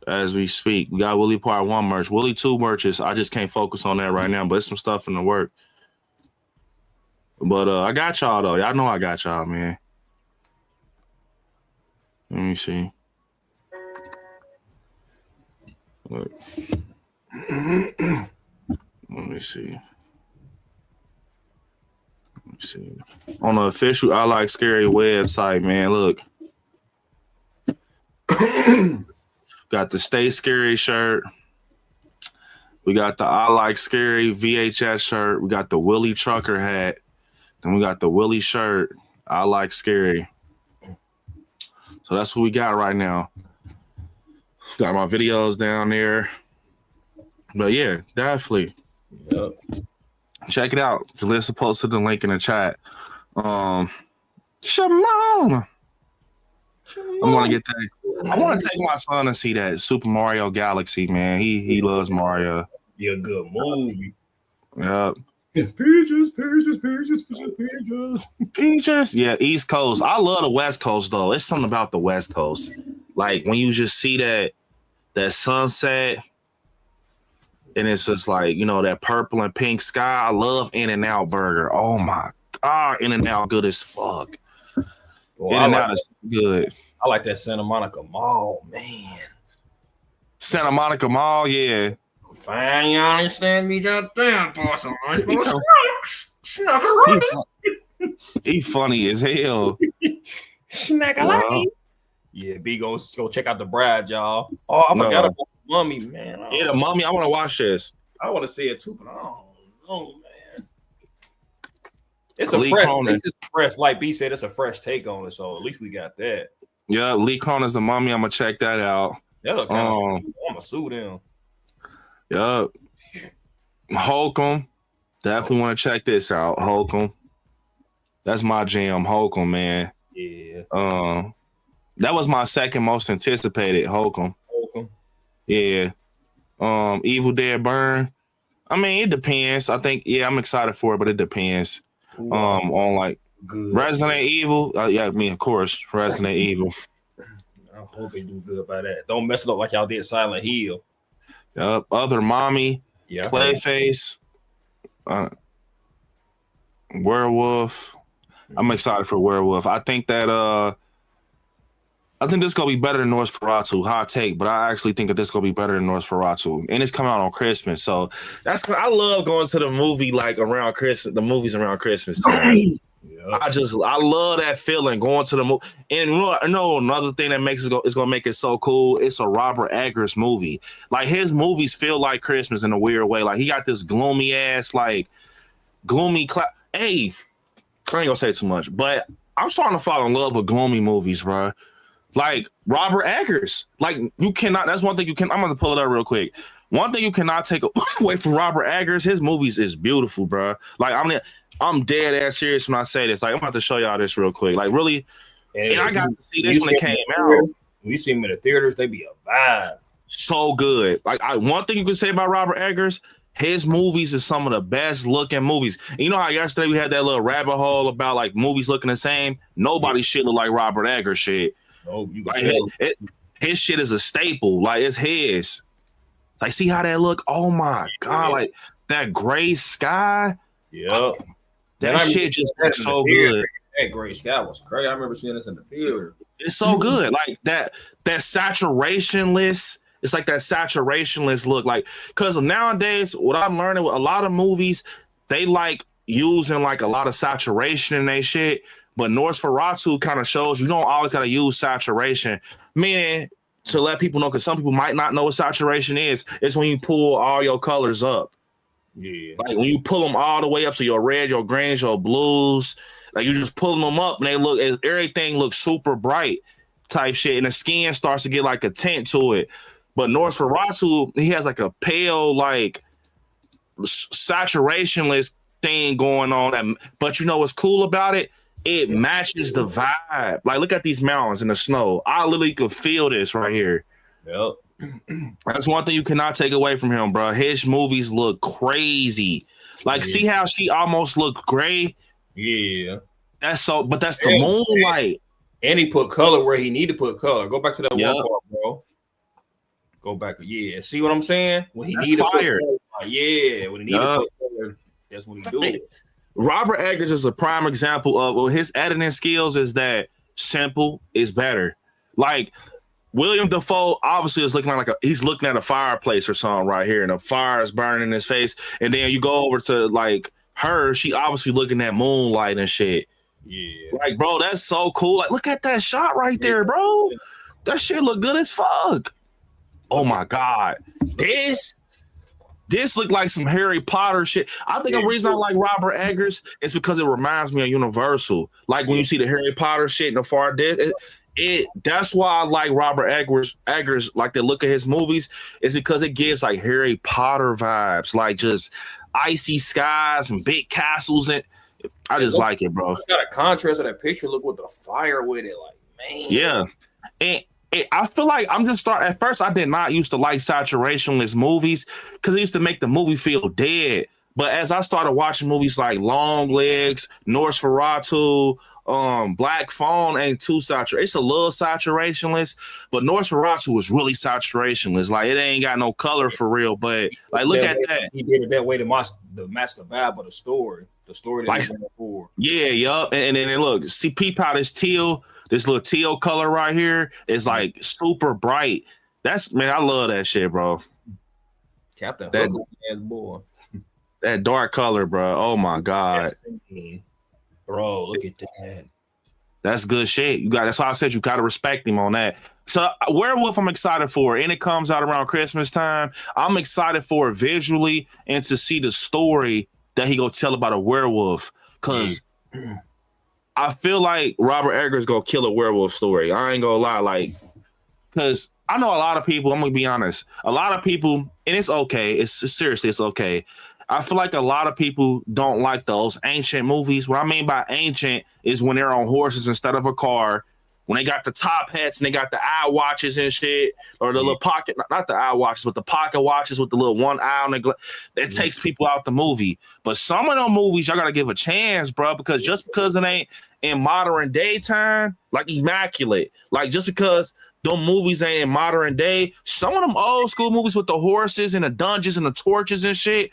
S1: As we speak, we got Willie Part 1 merch. Willie 2 merches. I just can't focus on that right now, but it's some stuff in the work. But I got y'all though. Y'all know I got y'all, man. Let me see. Look. Let me see. On the official ILIKESCARY website, man, look. Got the Stay Scary shirt. We got the ILIKESCARY VHS shirt. We got the Willie Trucker hat. Then we got the Willie shirt. ILIKESCARY. So that's what we got right now. Got my videos down there. But yeah, definitely. Yep. Check it out. Jalissa posted the link in the chat. Shimon. I'm gonna get that. I want to take my son to see that Super Mario Galaxy, man. He loves Mario.
S2: Be a good movie.
S1: Yep.
S2: Peaches.
S1: Peaches. Yeah, East Coast. I love the West Coast though. It's something about the West Coast. Like when you just see that sunset, and it's just like, you know, that purple and pink sky. I love In-N-Out Burger. Oh my God, In-N-Out good as fuck.
S2: Well,
S1: In-N-Out is good.
S2: I like that Santa Monica Mall, man.
S1: Santa Monica Mall, yeah.
S2: Fine, you understand me out there, boss.
S1: He funny as hell.
S2: Yeah, B, go check out The Bride, y'all. Oh, I forgot about The Mummy, man.
S1: Yeah, The Mummy. I want to watch this.
S2: I want to see it too, but I don't know, man. It's a fresh. This is fresh. Like B said, it's a fresh take on it. So at least we got that.
S1: Yeah, Lee Cronin's The Mummy. I'm gonna check that out.
S2: That'll kind of. I'm gonna sue them.
S1: Yep. Holcomb. Definitely want to check this out. Holcomb. That's my jam. Holcomb, man.
S2: Yeah.
S1: That was my second most anticipated. Holcomb. Yeah. Evil Dead Burn. I mean, it depends. I think, yeah, I'm excited for it, but it depends. On like Resident Evil. Yeah, I mean, of course, Resident Evil.
S2: I hope they do good by that. Don't mess it up like y'all did Silent Hill.
S1: Other Mommy. Yeah. Clayface. Werewolf. I'm excited for Werewolf. I think that this gonna be better than Nosferatu. Hot take, but I actually think that this gonna be better than Nosferatu, and it's coming out on Christmas. So I love going to the movie like around Christmas. The movies around Christmas time. Yeah. I love that feeling going to the movie. And you know another thing that makes it's gonna make it so cool. It's a Robert Eggers movie. Like his movies feel like Christmas in a weird way. Like he got this gloomy ass Hey, I ain't gonna say too much, but I'm starting to fall in love with gloomy movies, bro. Like Robert Eggers, like you cannot. That's one thing you can. I'm gonna pull it up real quick. One thing you cannot take away from Robert Eggers, his movies is beautiful, bro. Like I'm dead ass serious when I say this. Like I'm about to show y'all this real quick. Like really, and I got to see this when it came out.
S2: When you see them in the theaters, they be a vibe.
S1: So good. Like one thing you can say about Robert Eggers, his movies is some of the best looking movies. And you know how yesterday we had that little rabbit hole about like movies looking the same. Nobody shit look like Robert Eggers shit.
S2: Oh, you
S1: like his shit is a staple. Like it's his. Like see how that look? Oh my god! Like that gray sky.
S2: Yeah,
S1: that shit just looks so good.
S2: That gray sky was crazy. I remember seeing this in the theater.
S1: It's so good. Like that saturationless. It's like that saturationless look. Like because nowadays, what I'm learning with a lot of movies, they like using like a lot of saturation in their shit. But Nosferatu kind of shows you don't always got to use saturation. Meaning, to let people know, because some people might not know what saturation is, it's when you pull all your colors up.
S2: Yeah.
S1: Like when you pull them all the way up to your red, your greens, your blues, like you just pulling them up and everything looks super bright type shit. And the skin starts to get like a tint to it. But Nosferatu, he has like a pale, like saturationless thing going on. But you know what's cool about it? It matches the vibe. Like, look at these mountains in the snow. I literally could feel this right here.
S2: Yep.
S1: That's one thing you cannot take away from him, bro. His movies look crazy. Like, see how she almost looked gray?
S2: Yeah.
S1: That's the moonlight.
S2: And he put color where he need to put color. Go back to that one part, bro. Go back. Yeah. See what I'm saying? When he need to put color. Yeah. When he need to put color, that's when he do it.
S1: Robert Eggers is a prime example of his editing skills is that simple is better. Like William Dafoe obviously is looking like he's looking at a fireplace or something right here, and the fire is burning in his face. And then you go over to like her, she obviously looking at moonlight and shit.
S2: Yeah.
S1: Like, bro, that's so cool. Like, look at that shot right there, bro. That shit look good as fuck. Oh my God. This looked like some Harry Potter shit. I think the reason I like Robert Eggers is because it reminds me of Universal. Like when you see the Harry Potter shit in the far distance, that's why I like Robert Eggers, like the look of his movies, is because it gives like Harry Potter vibes, like just icy skies and big castles. And I just like it, bro.
S2: You got a contrast of that picture. Look with the fire with it, like, man.
S1: Yeah. And I feel like I'm just starting. At first, I did not used to like saturationless movies because it used to make the movie feel dead. But as I started watching movies like Long Legs, Nosferatu, Black Phone ain't too saturated. It's a little saturationless, but Nosferatu was really saturationless. Like it ain't got no color for real. But like, look at that.
S2: He did it that way to match the vibe of the story. The story that he's going for.
S1: Yeah, yup. And then look, see, peep how this teal. This little teal color right here is like super bright. Man, I love that shit, bro.
S2: Captain boy.
S1: That dark color, bro. Oh my God.
S2: Bro, look at that.
S1: That's good shit. That's why I said you gotta respect him on that. So Werewolf, I'm excited for, and it comes out around Christmas time. I'm excited for it visually and to see the story that he gonna tell about a werewolf. Cause I feel like Robert Eggers gonna kill a werewolf story. I ain't gonna lie, like, because I know a lot of people. I'm gonna be honest. A lot of people, and it's okay. Seriously, it's okay. I feel like a lot of people don't like those ancient movies. What I mean by ancient is when they're on horses instead of a car, when they got the top hats and they got the eye watches and shit, or the little pocket, not the eye watches, but the pocket watches with the little one eye on the that takes people out the movie. But some of them movies, y'all gotta give a chance, bro, because just because it ain't in modern day time, like Immaculate, like just because them movies ain't in modern day, some of them old school movies with the horses and the dungeons and the torches and shit,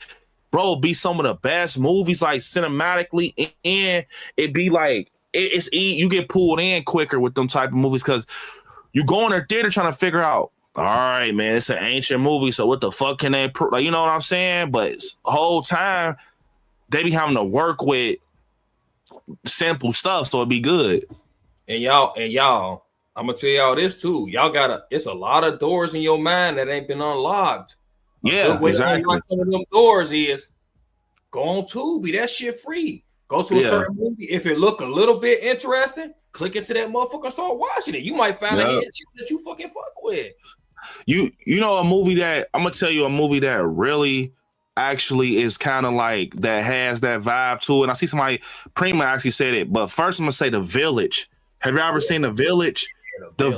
S1: bro, be some of the best movies, like cinematically, and it be like you get pulled in quicker with them type of movies because you go in their theater trying to figure out, all right, man, it's an ancient movie, so what the fuck can they like, you know what I'm saying? But the whole time they be having to work with simple stuff, so it'd be good.
S2: And y'all, I'm gonna tell y'all this too. It's a lot of doors in your mind that ain't been unlocked.
S1: Yeah, exactly.
S2: Some of them doors is go on Tubi. That shit free. Go to a certain movie. If it look a little bit interesting, click into that motherfucker and start watching it. You might find a hit that you fucking fuck with.
S1: You know a movie that I'm gonna tell you, a movie that really actually is kind of like that has that vibe to it. And I see somebody, Prima actually said it, but first I'm gonna say The Village. Have you ever seen The Village? The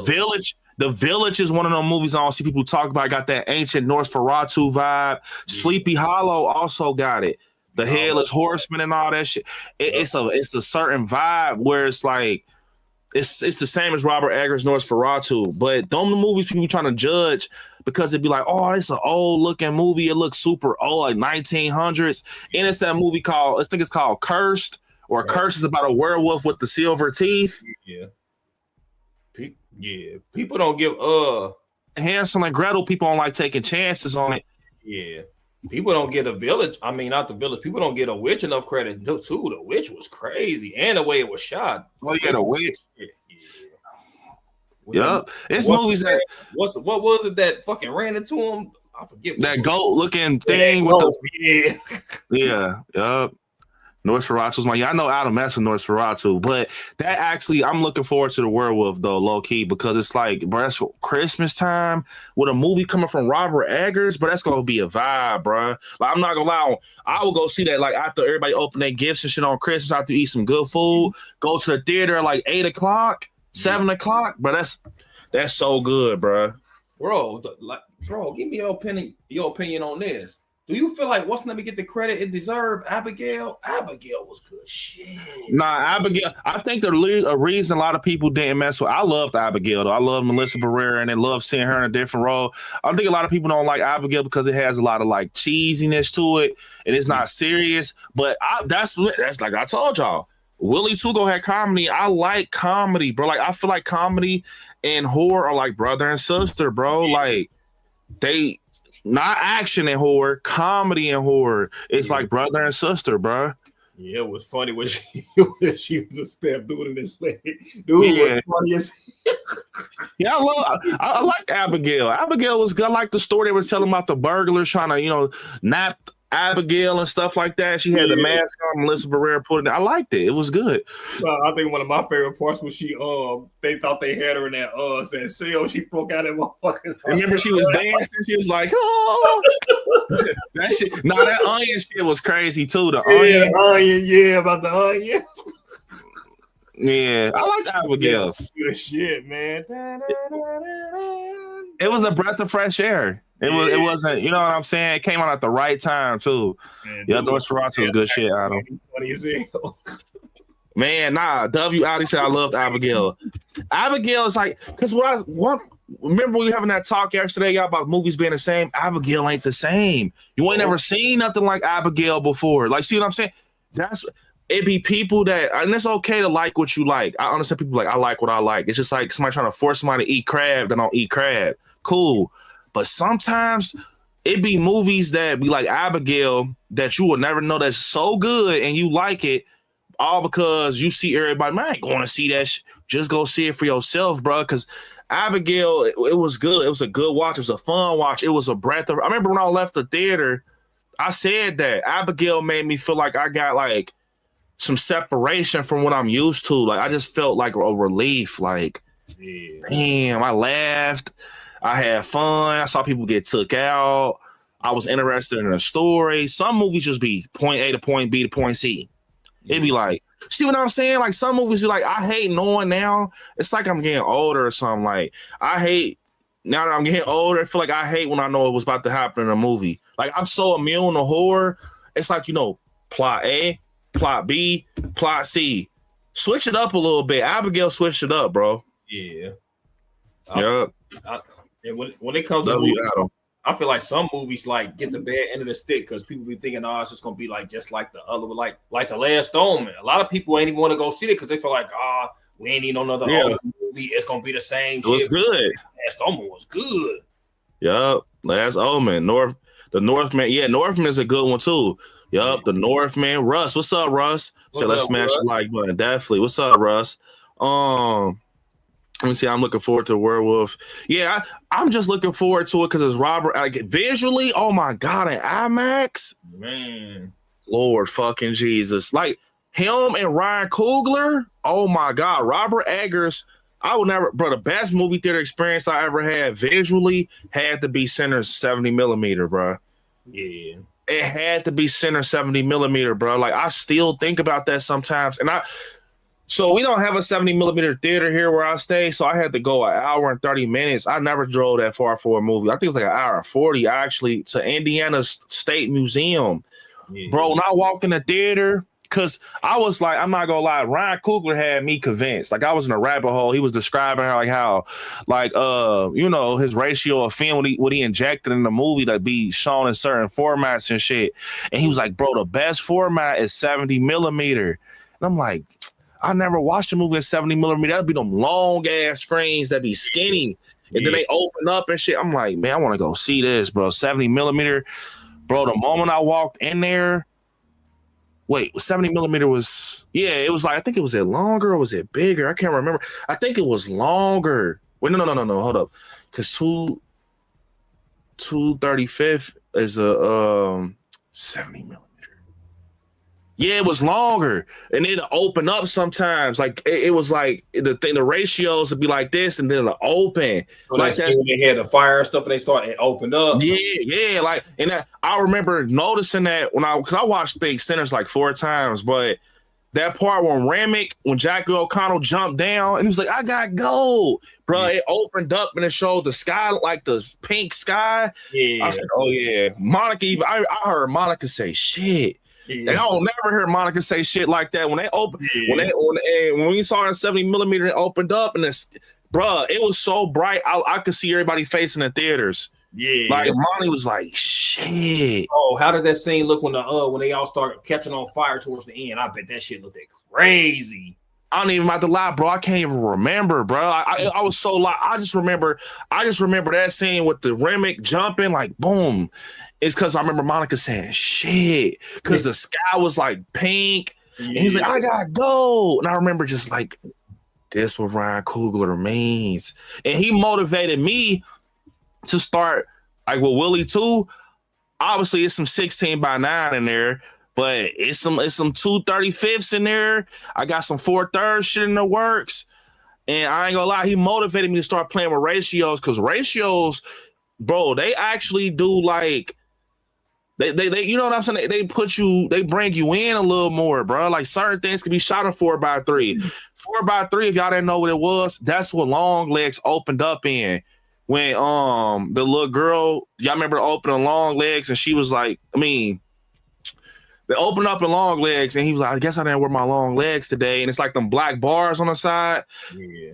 S1: Village is one of those movies I don't see people talk about. Got that ancient Nosferatu vibe. Sleepy Hollow also got it. The Headless Horseman and all that shit. It's a certain vibe where it's like it's the same as Robert Eggers' Nosferatu, but them the movies people be trying to judge because it'd be like, oh, it's an old looking movie. It looks super old, like 1900s. And it's that movie called, I think it's called Cursed, or Cursed is about a werewolf with the silver teeth.
S2: People don't give
S1: Hansel and Gretel, people don't like taking chances on it.
S2: Yeah. People don't get a Village. I mean, not The Village. People don't get a Witch enough credit too. The Witch was crazy, and the way it was shot.
S1: Oh yeah, The Witch. Yep. It's movies that
S2: what was it that fucking ran into him? I forget.
S1: That goat looking thing with the Yep. Nosferatu's I know I don't mess with Nosferatu, but that actually, I'm looking forward to the werewolf though, low key, because it's like, bro, that's Christmas time with a movie coming from Robert Eggers, but that's gonna be a vibe, bro. Like, I'm not gonna lie, I will go see that like after everybody open their gifts and shit on Christmas, after eat some good food, go to the theater at like 8 o'clock, 7 o'clock, but that's so good, bro.
S2: Bro, give me your opinion on this. Do you feel like What's Let Me Get the credit it deserved? Abigail was good shit.
S1: Nah, Abigail. I think the reason a lot of people didn't mess with. I loved Abigail though. I love Melissa Barrera and they love seeing her in a different role. I think a lot of people don't like Abigail because it has a lot of like cheesiness to it and it's not serious. But that's like I told y'all. Willie Tugo had comedy. I like comedy, bro. Like I feel like comedy and horror are like brother and sister, bro. Like they. Not action and horror, comedy and horror. It's like brother and sister, bro.
S2: Yeah, it was funny when she was a step dude in this leg. Dude was funny as
S1: yeah, I like Abigail. Abigail was good. I like the story they were telling about the burglars trying to, nap Abigail and stuff like that. She had the mask on. Melissa Barrera put it. I liked it. It was good.
S2: I think one of my favorite parts was they thought they had her in that cell. She broke out in motherfuckers.
S1: Remember she was dancing. She was like, oh, that shit. That onion shit was crazy too. The onion,
S2: about the onion.
S1: Yeah, I liked Abigail.
S2: Good shit, man.
S1: It was a breath of fresh air. It wasn't, you know what I'm saying? It came out at the right time too. Yeah, Nosferatu was good shit, Adam.
S2: Funny as hell.
S1: Man, W. Audi said I loved Abigail. Abigail is like, because remember we having that talk yesterday, y'all, about movies being the same? Abigail ain't the same. You ain't never seen nothing like Abigail before. Like, see what I'm saying? It be people that, and it's okay to like what you like. I understand people like, I like what I like. It's just like somebody trying to force somebody to eat crab that don't eat crab. Cool. But sometimes it be movies that be like Abigail that you will never know that's so good and you like it all because you see everybody, man, I ain't going to see that. Just go see it for yourself, bro. Because Abigail, it was good. It was a good watch. It was a fun watch. It was a breath of, I remember when I left the theater, I said that Abigail made me feel like I got like some separation from what I'm used to. Like I just felt like a relief. Like, damn, I laughed. I had fun. I saw people get took out. I was interested in a story. Some movies just be point A to point B to point C. It'd be like, See what I'm saying? Like some movies, you like I hate knowing now. It's like I'm getting older or something. Like I hate now that I'm getting older. I feel like I hate when I know it was about to happen in a movie. Like I'm so immune to horror. It's like plot A, plot B, plot C. Switch it up a little bit. Abigail switched it up, bro.
S2: Yeah.
S1: Yep.
S2: And when it comes to movies, I feel like some movies like get the bad end of the stick because people be thinking, it's just gonna be like just like the other, like The Last Omen. A lot of people ain't even want to go see it because they feel like, we ain't need another movie. It's gonna be the same.
S1: It was good.
S2: Last Omen was good.
S1: Yep. Last Omen. The Northman. Yeah, Northman is a good one too. Yup, The Northman. Russ, what's up, Russ? Let's smash the like button. Definitely. What's up, Russ? Let me see. I'm looking forward to Werewolf. Yeah, I'm just looking forward to it because it's Robert. Like visually, oh my god, in IMAX,
S2: man,
S1: Lord fucking Jesus! Like him and Ryan Coogler. Oh my god, Robert Eggers. I would never, bro. The best movie theater experience I ever had visually had to be Sinners 70mm, bro.
S2: Yeah.
S1: It had to be Center 70mm, bro. Like I still think about that sometimes. So we don't have a 70mm theater here where I stay. So I had to go an hour and 30 minutes. I never drove that far for a movie. I think it was like an hour and 40 actually to Indiana State Museum. Yeah. Bro, when I walked in the theater, because I was like, I'm not gonna lie, Ryan Coogler had me convinced. Like I was in a rabbit hole. He was describing how his ratio of film what he injected in the movie to be shown in certain formats and shit. And he was like, bro, the best format is 70mm. And I'm like, I never watched a movie in 70mm. That'd be them long ass screens that be skinny. And then they open up and shit. I'm like, man, I want to go see this, bro. 70mm. Bro, the moment I walked in there, wait, 70mm was, it was like, I think it was it longer or was it bigger? I can't remember. I think it was longer. Wait, no, hold up. Because 235th is a 70mm. Yeah, it was longer. And it'll open up sometimes. Like it was like the ratios would be like this and then it'll open.
S2: So like when they had the fire and stuff and they started, it opened up.
S1: Yeah. Like, and I remember noticing that because I watched Big Sinners like 4 times, but that part when Jackie O'Connell jumped down and he was like, I got gold, bro. It opened up and it showed the sky, like the pink sky. Yeah. I said, oh yeah. Monica, I heard Monica say shit. Yeah. And I don't never hear Monica say shit like that. When they open, when we saw it in 70mm, it opened up and it was so bright. I could see everybody facing the theaters. Yeah, like Monty was like, shit.
S2: Oh, how did that scene look when they all start catching on fire towards the end? I bet that shit looked crazy.
S1: I don't even have to lie, bro. I can't even remember, bro. I was so like, I just remember that scene with the Remick jumping, like boom. It's because I remember Monica saying shit because the sky was like pink. Yeah. And he's like, I gotta go. And I remember just like, this what Ryan Coogler means. And he motivated me to start like with Willie too. Obviously, it's some 16:9 in there, but it's some 2/35 in there. I got some 4/3 shit in the works. And I ain't gonna lie, he motivated me to start playing with ratios because ratios, bro, they actually do like they you know what I'm saying? They bring you in a little more, bro. Like certain things can be shot in 4:3. 4:3, if y'all didn't know what it was, that's what Long Legs opened up in. When the little girl, y'all remember opening Long Legs and she was like, they opened up in Long Legs and he was like, I guess I didn't wear my long legs today. And it's like them black bars on the side. Yeah.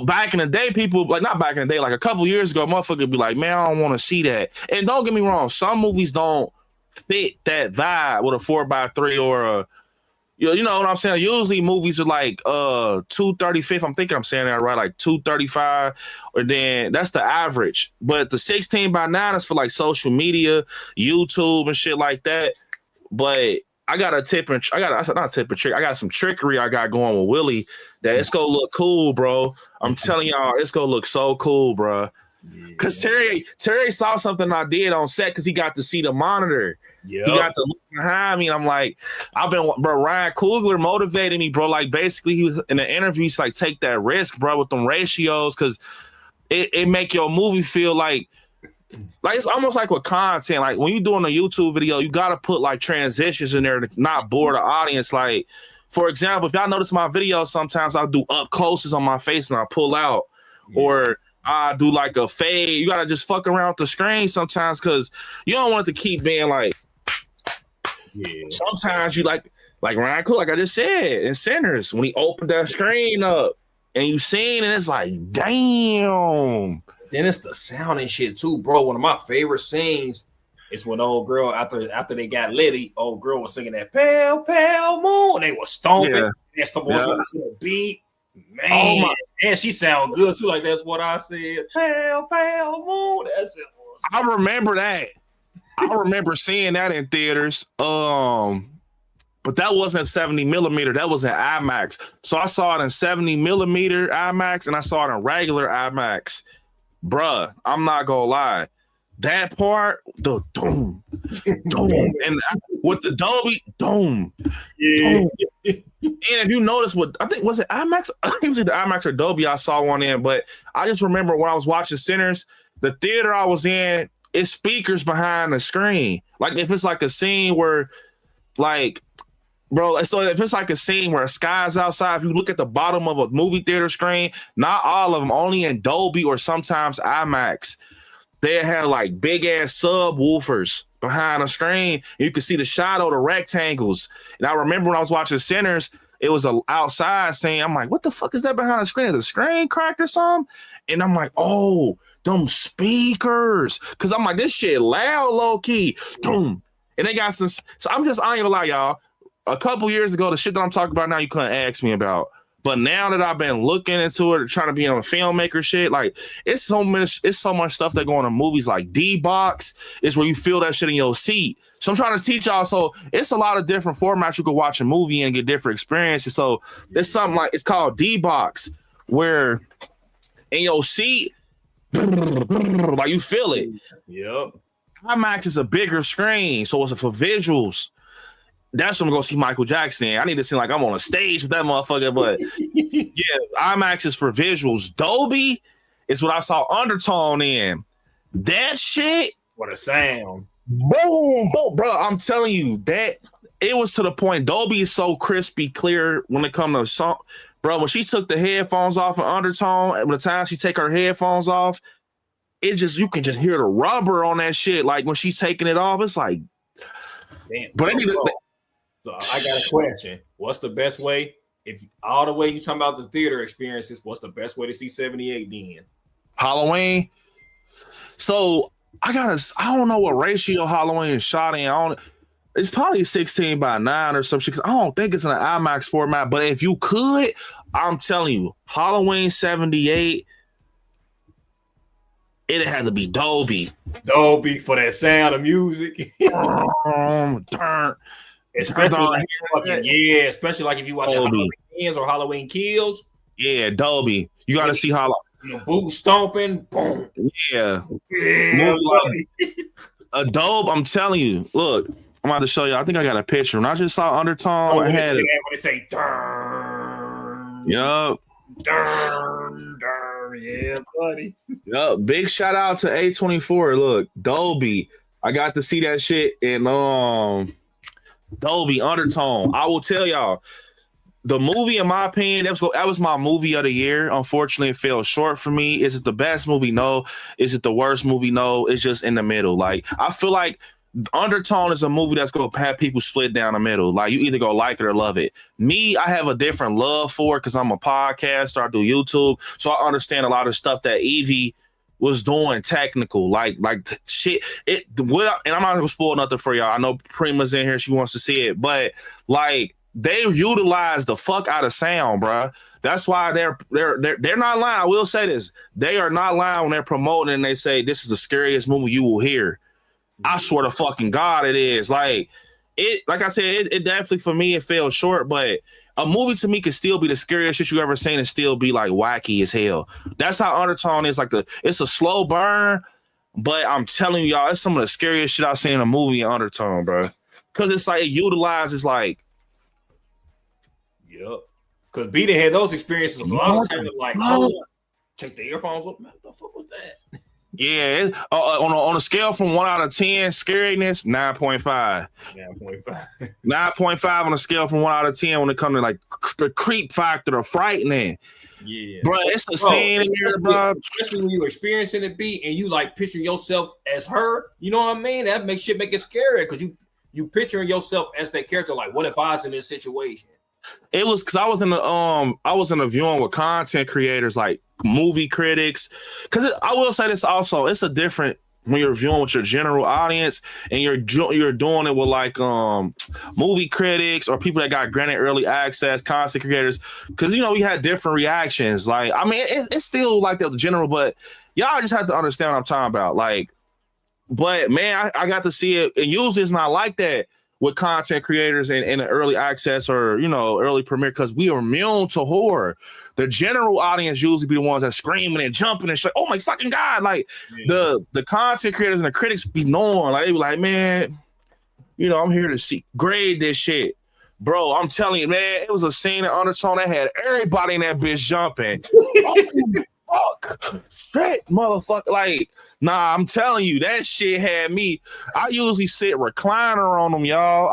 S1: Back in the day, people like not back in the day, like a couple years ago, motherfucker be like, man, I don't want to see that. And don't get me wrong, some movies don't fit that vibe with a 4:3 or a, you know what I'm saying? Usually movies are like 2/35. I'm thinking I'm saying that right, like 2:35, or then that's the average. But the 16:9 is for like social media, YouTube and shit like that. But I got I got some trickery I got going with Willie that it's gonna look cool, bro. I'm telling y'all, it's gonna look so cool, bro. Because Terry saw something I did on set because he got to see the monitor. Yep. He got to look behind me, and I'm like, Ryan Coogler motivated me, bro. Like, basically, he was in the interview, he's like, take that risk, bro, with them ratios, because it make your movie feel like it's almost like with content. Like, when you're doing a YouTube video, you got to put, like, transitions in there to not bore the audience. Like, for example, if y'all notice my videos, sometimes I'll do up closes on my face and I pull out, or I do like a fade. You gotta just fuck around with the screen sometimes because you don't want it to keep being like. Yeah. Sometimes you like Ryan Cook, like I just said, in Sinners, when he opened that screen up and you seen it, it's like, damn.
S2: Then it's the sound and shit too, bro. One of my favorite scenes is when old girl, after they got litty, old girl was singing that pale, pale moon. They were stomping.
S1: Yeah.
S2: That's the most the beat. Man, and she sound good too. Like that's what I said. Pale, pale moon. That's it.
S1: I remember that. I remember seeing that in theaters. But that wasn't 70 millimeter. That was in IMAX. So I saw it in 70 millimeter IMAX and I saw it in regular IMAX. Bruh, I'm not gonna lie. That part, the doom, and with the Dolby, doom. Yeah. Doom. And if you notice, what I think was it IMAX? I think it was either IMAX or Dolby. I saw one in, but I just remember when I was watching Sinners, the theater I was in, it's speakers behind the screen. Like if it's like a scene where, like, bro, so if it's like a scene where a sky's outside, if you look at the bottom of a movie theater screen, not all of them, only in Dolby or sometimes IMAX, they had like big ass subwoofers behind the screen. You could see the shadow, the rectangles. And I remember when I was watching Sinners, it was an outside scene. I'm like, what the fuck is that behind the screen? Is the screen cracked or something? And I'm like, oh, them speakers. Cause I'm like, this shit loud, low key. Boom. And they got some. So I ain't gonna lie, y'all. A couple years ago, the shit that I'm talking about now, you couldn't ask me about. But now that I've been looking into it, trying to be on a filmmaker shit, like it's so much stuff that go on in movies like D-Box. It's where you feel that shit in your seat. So I'm trying to teach y'all. So it's a lot of different formats you could watch a movie and get different experiences. So it's something like, it's called D-Box, where in your seat, like you feel it.
S2: Yep.
S1: IMAX is a bigger screen, so it's for visuals. That's when I'm gonna see Michael Jackson in. I need to see like I'm on a stage with that motherfucker, but yeah, IMAX is for visuals. Dolby is what I saw Undertone in. That shit,
S2: what a sound.
S1: Boom, boom, bro. I'm telling you that it was to the point. Dolby is so crispy clear when it comes to song. Bro, when she took the headphones off in Undertone, and by the time she take her headphones off, it just, you can just hear the rubber on that shit. Like when she's taking it off, it's like,
S2: damn.
S1: But
S2: So I got a question. What's the best way? If all the way you talking about the theater experiences, what's the best way to see 78 then?
S1: Halloween. So I don't know what ratio Halloween is shot in. It's probably 16:9 or some shit. I don't think it's in an IMAX format. But if you could, I'm telling you, Halloween 78, it had to be Dolby.
S2: Dolby for that sound of music.
S1: Darn.
S2: Especially like if you watch Halloween Ends or Halloween Kills.
S1: Yeah, Dolby. You got to see Halloween.
S2: Boot stomping. Boom.
S1: Yeah. Adobe, I'm telling you. Look, I'm about to show you. I think I got a picture. When I just saw Undertone, I had it.
S2: When they say "darn."
S1: Yup.
S2: Darn, darn. Yeah, buddy.
S1: Yup. Big shout out to A24. Look, Dolby. I got to see that shit in Dolby Undertone. I will tell y'all, the movie, in my opinion, that was my movie of the year. Unfortunately, it fell short for me. Is it the best movie? No. Is it the worst movie? No. It's just in the middle. Like, I feel like Undertone is a movie that's going to have people split down the middle. Like, you either go like it or love it. Me, I have a different love for it because I'm a podcaster. I do YouTube. So I understand a lot of stuff that Evie was doing technical, like shit. And I'm not gonna spoil nothing for y'all. I know Prima's in here; she wants to see it, but like they utilize the fuck out of sound, bro. That's why they're not lying. I will say this: they are not lying when they're promoting and they say this is the scariest movie you will hear. I swear to fucking God, it is. Like I said, it definitely for me it fell short, but a movie to me could still be the scariest shit you ever seen and still be like wacky as hell. That's how Undertone is. It's a slow burn, but I'm telling y'all, it's some of the scariest shit I've seen in a movie in Undertone, bro. Because it's like it utilizes like,
S2: yep. Because B done had those experiences a lot of times. Like, take the earphones up, man. What the fuck was that?
S1: Yeah, on a scale from 1 out of 10, scariness, 9.5.
S2: 9.5.
S1: 9.5 on a scale from 1 out of 10 when it comes to like the creep factor, the frightening.
S2: Yeah,
S1: bro, it's a scene in here, bro.
S2: Especially when you're experiencing it, and you like picture yourself as her. You know what I mean? That makes shit make it scary because you picturing yourself as that character. Like, what if I was in this situation?
S1: It was because I was in a viewing with content creators, like movie critics. Because I will say this also, it's a different when you're viewing with your general audience and you're doing it with like movie critics or people that got granted early access, content creators. Because we had different reactions. Like, I mean, it's still like the general, but y'all just have to understand what I'm talking about. Like, but man, I got to see it, and usually it's not like that with content creators in an early access or early premiere, because we are immune to horror. The general audience usually be the ones that screaming and jumping and shit. Oh my fucking god! Like the content creators and the critics be knowing, like they be like, man, I'm here to grade this shit, bro. I'm telling you, man, it was a scene in Undertone that had everybody in that bitch jumping. Oh, fuck, shit, motherfucker, like. Nah, I'm telling you, that shit had me. I usually sit recliner on them, y'all.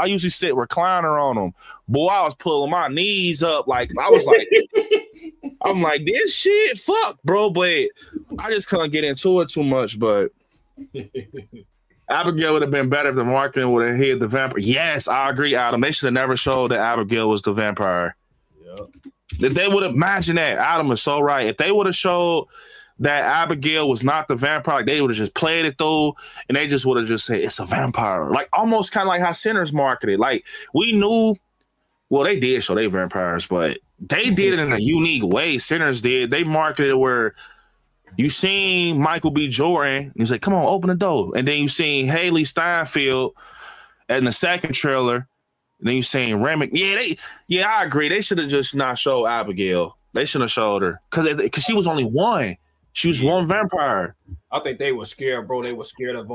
S1: Boy, I was pulling my knees up. Like, I was like, I'm like, this shit, fuck, bro. But I just couldn't get into it too much. But Abigail would have been better if the marketing would have hit the vampire. Yes, I agree, Adam. They should have never showed that Abigail was the vampire. Yep. If they would have imagined that, Adam is so right. If they would have showed that Abigail was not the vampire, they would have just played it through, and they just would have just said it's a vampire, like almost kind of like how Sinners marketed. Like we knew, well, they did show they vampires, but they did it in a unique way. Sinners did. They marketed it where you seen Michael B. Jordan, he's like, "Come on, open the door," and then you seen Haley Steinfeld in the second trailer, and then you seen Remick. Yeah, I agree. They should have just not showed Abigail. They should have showed her because she was only one. She was one vampire.
S2: I think they were scared, bro. They were scared of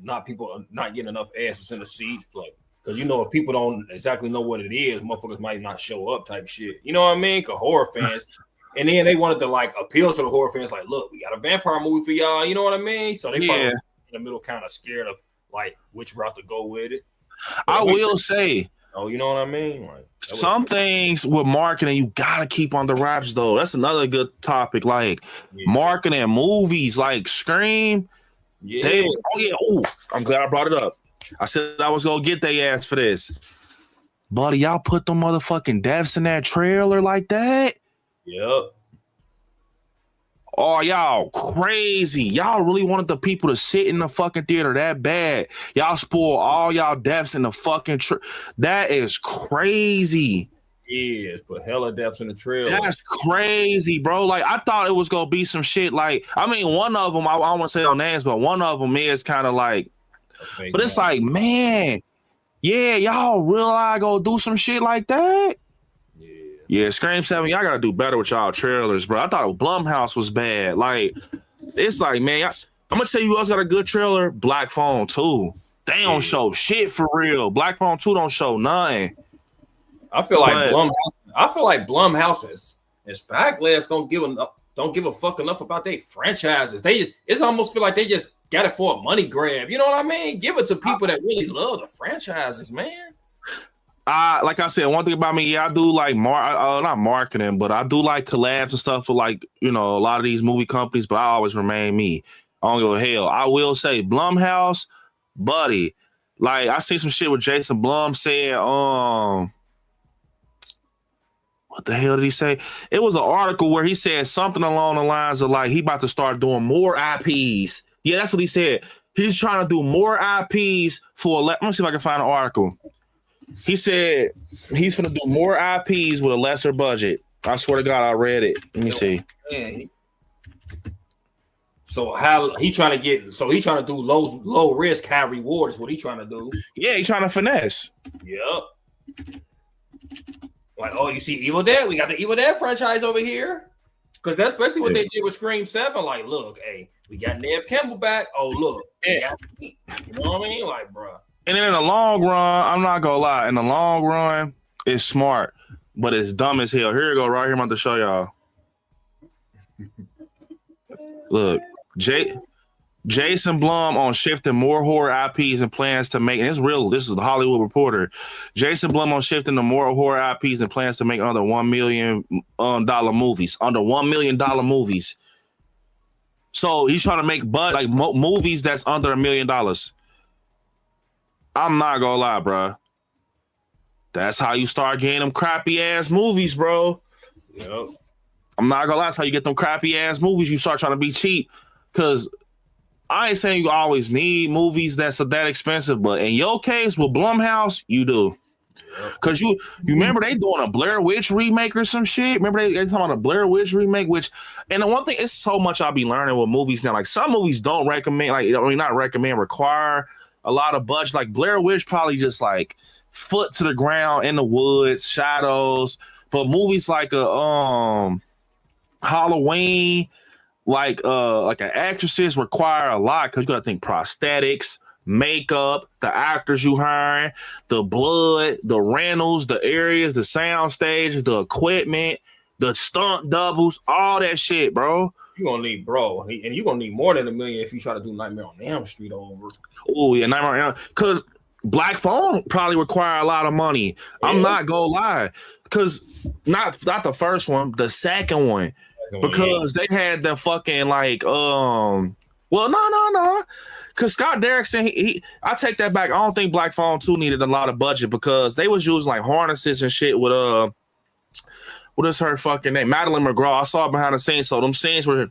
S2: not getting enough asses in the seats, like because if people don't exactly know what it is, motherfuckers might not show up, type shit. You know what I mean? Because horror fans, and then they wanted to like appeal to the horror fans, like, look, we got a vampire movie for y'all. You know what I mean? So they probably in the middle, kind of scared of like which route to go with it. But
S1: I will say,
S2: you know what I mean? Like,
S1: some things with marketing you gotta keep on the wraps, though. That's another good topic. Like marketing movies, like Scream. Yeah. I'm glad I brought it up. I said I was gonna get their ass for this, buddy. Y'all put them motherfucking deaths in that trailer like that.
S2: Yep.
S1: Oh, y'all crazy. Y'all really wanted the people to sit in the fucking theater that bad. Y'all spoil all y'all deaths in the fucking that is crazy.
S2: Yes, put hella deaths in the trailer.
S1: That's crazy, bro. Like, I thought it was gonna be some shit like, I mean, one of them, I don't want to say no names, but one of them is kind of like, but it's like, man, yeah, y'all realize go do some shit like that? Yeah, Scream 7, y'all gotta do better with y'all trailers, bro. I thought Blumhouse was bad. Like, it's like, man, I'm gonna tell you who else got a good trailer. Black Phone 2. They don't show shit for real. Black Phone 2 don't show nothing.
S2: I feel like Blumhouse and Spyglass don't give a fuck enough about their franchises. It's almost feel like they just got it for a money grab. You know what I mean? Give it to people that really love the franchises, man.
S1: Like I said, one thing about me, I do like not marketing, but I do like collabs and stuff for like, a lot of these movie companies, but I always remain me. I don't give a hell. I will say Blumhouse, buddy. Like, I see some shit with Jason Blum saying, what the hell did he say? It was an article where he said something along the lines of like he about to start doing more IPs. Yeah, that's what he said. He's trying to do more IPs let me see if I can find an article. He said he's going to do more IPs with a lesser budget. I swear to God, I read it. Let me see.
S2: Man. So how he trying to do low risk, high reward is what he trying to do.
S1: Yeah, he's trying to finesse.
S2: Yep. Like, you see Evil Dead? We got the Evil Dead franchise over here. Because that's basically what they did with Scream 7. Like, look, hey, we got Neve Campbell back. Oh, look. You know what I mean? Like, bro.
S1: And then in the long run, I'm not gonna lie. In the long run, it's smart, but it's dumb as hell. Here you go, right here. I'm about to show y'all. Look, Jason Blum on shifting more horror IPs and plans to make, and it's real. This is the Hollywood Reporter. Jason Blum on shifting to more horror IPs and plans to make under $1 million movies. Under $1 million movies. So he's trying to make movies that's under $1 million. I'm not gonna lie, bro. That's how you start getting them crappy ass movies, bro.
S2: Yep.
S1: I'm not gonna lie. That's how you get them crappy ass movies. You start trying to be cheap, because I ain't saying you always need movies that's that expensive, but in your case with Blumhouse, you do. Because you remember they doing a Blair Witch remake or some shit. Remember they talking about a Blair Witch remake, and the one thing, it's so much I'll be learning with movies now. Like some movies don't recommend, require a lot of budget. Like Blair Witch probably just like foot to the ground in the woods, shadows. But movies like Halloween, like an Exorcist require a lot, because you gotta think prosthetics, makeup, the actors you hiring, the blood, the rentals, the areas, the sound stage, the equipment, the stunt doubles, all that shit, bro.
S2: You gonna need, and you gonna need more than $1 million if you try to do Nightmare on Elm Street over.
S1: Oh yeah, Nightmare on Elm, because Black Phone probably require a lot of money. Yeah. I'm not gonna lie, because not the first one, the second one. Because they had the fucking no. Because Scott Derrickson, I take that back. I don't think Black Phone 2 needed a lot of budget, because they was using like harnesses and shit with what is her fucking name? Madeline McGraw. I saw it behind the scenes. So them scenes where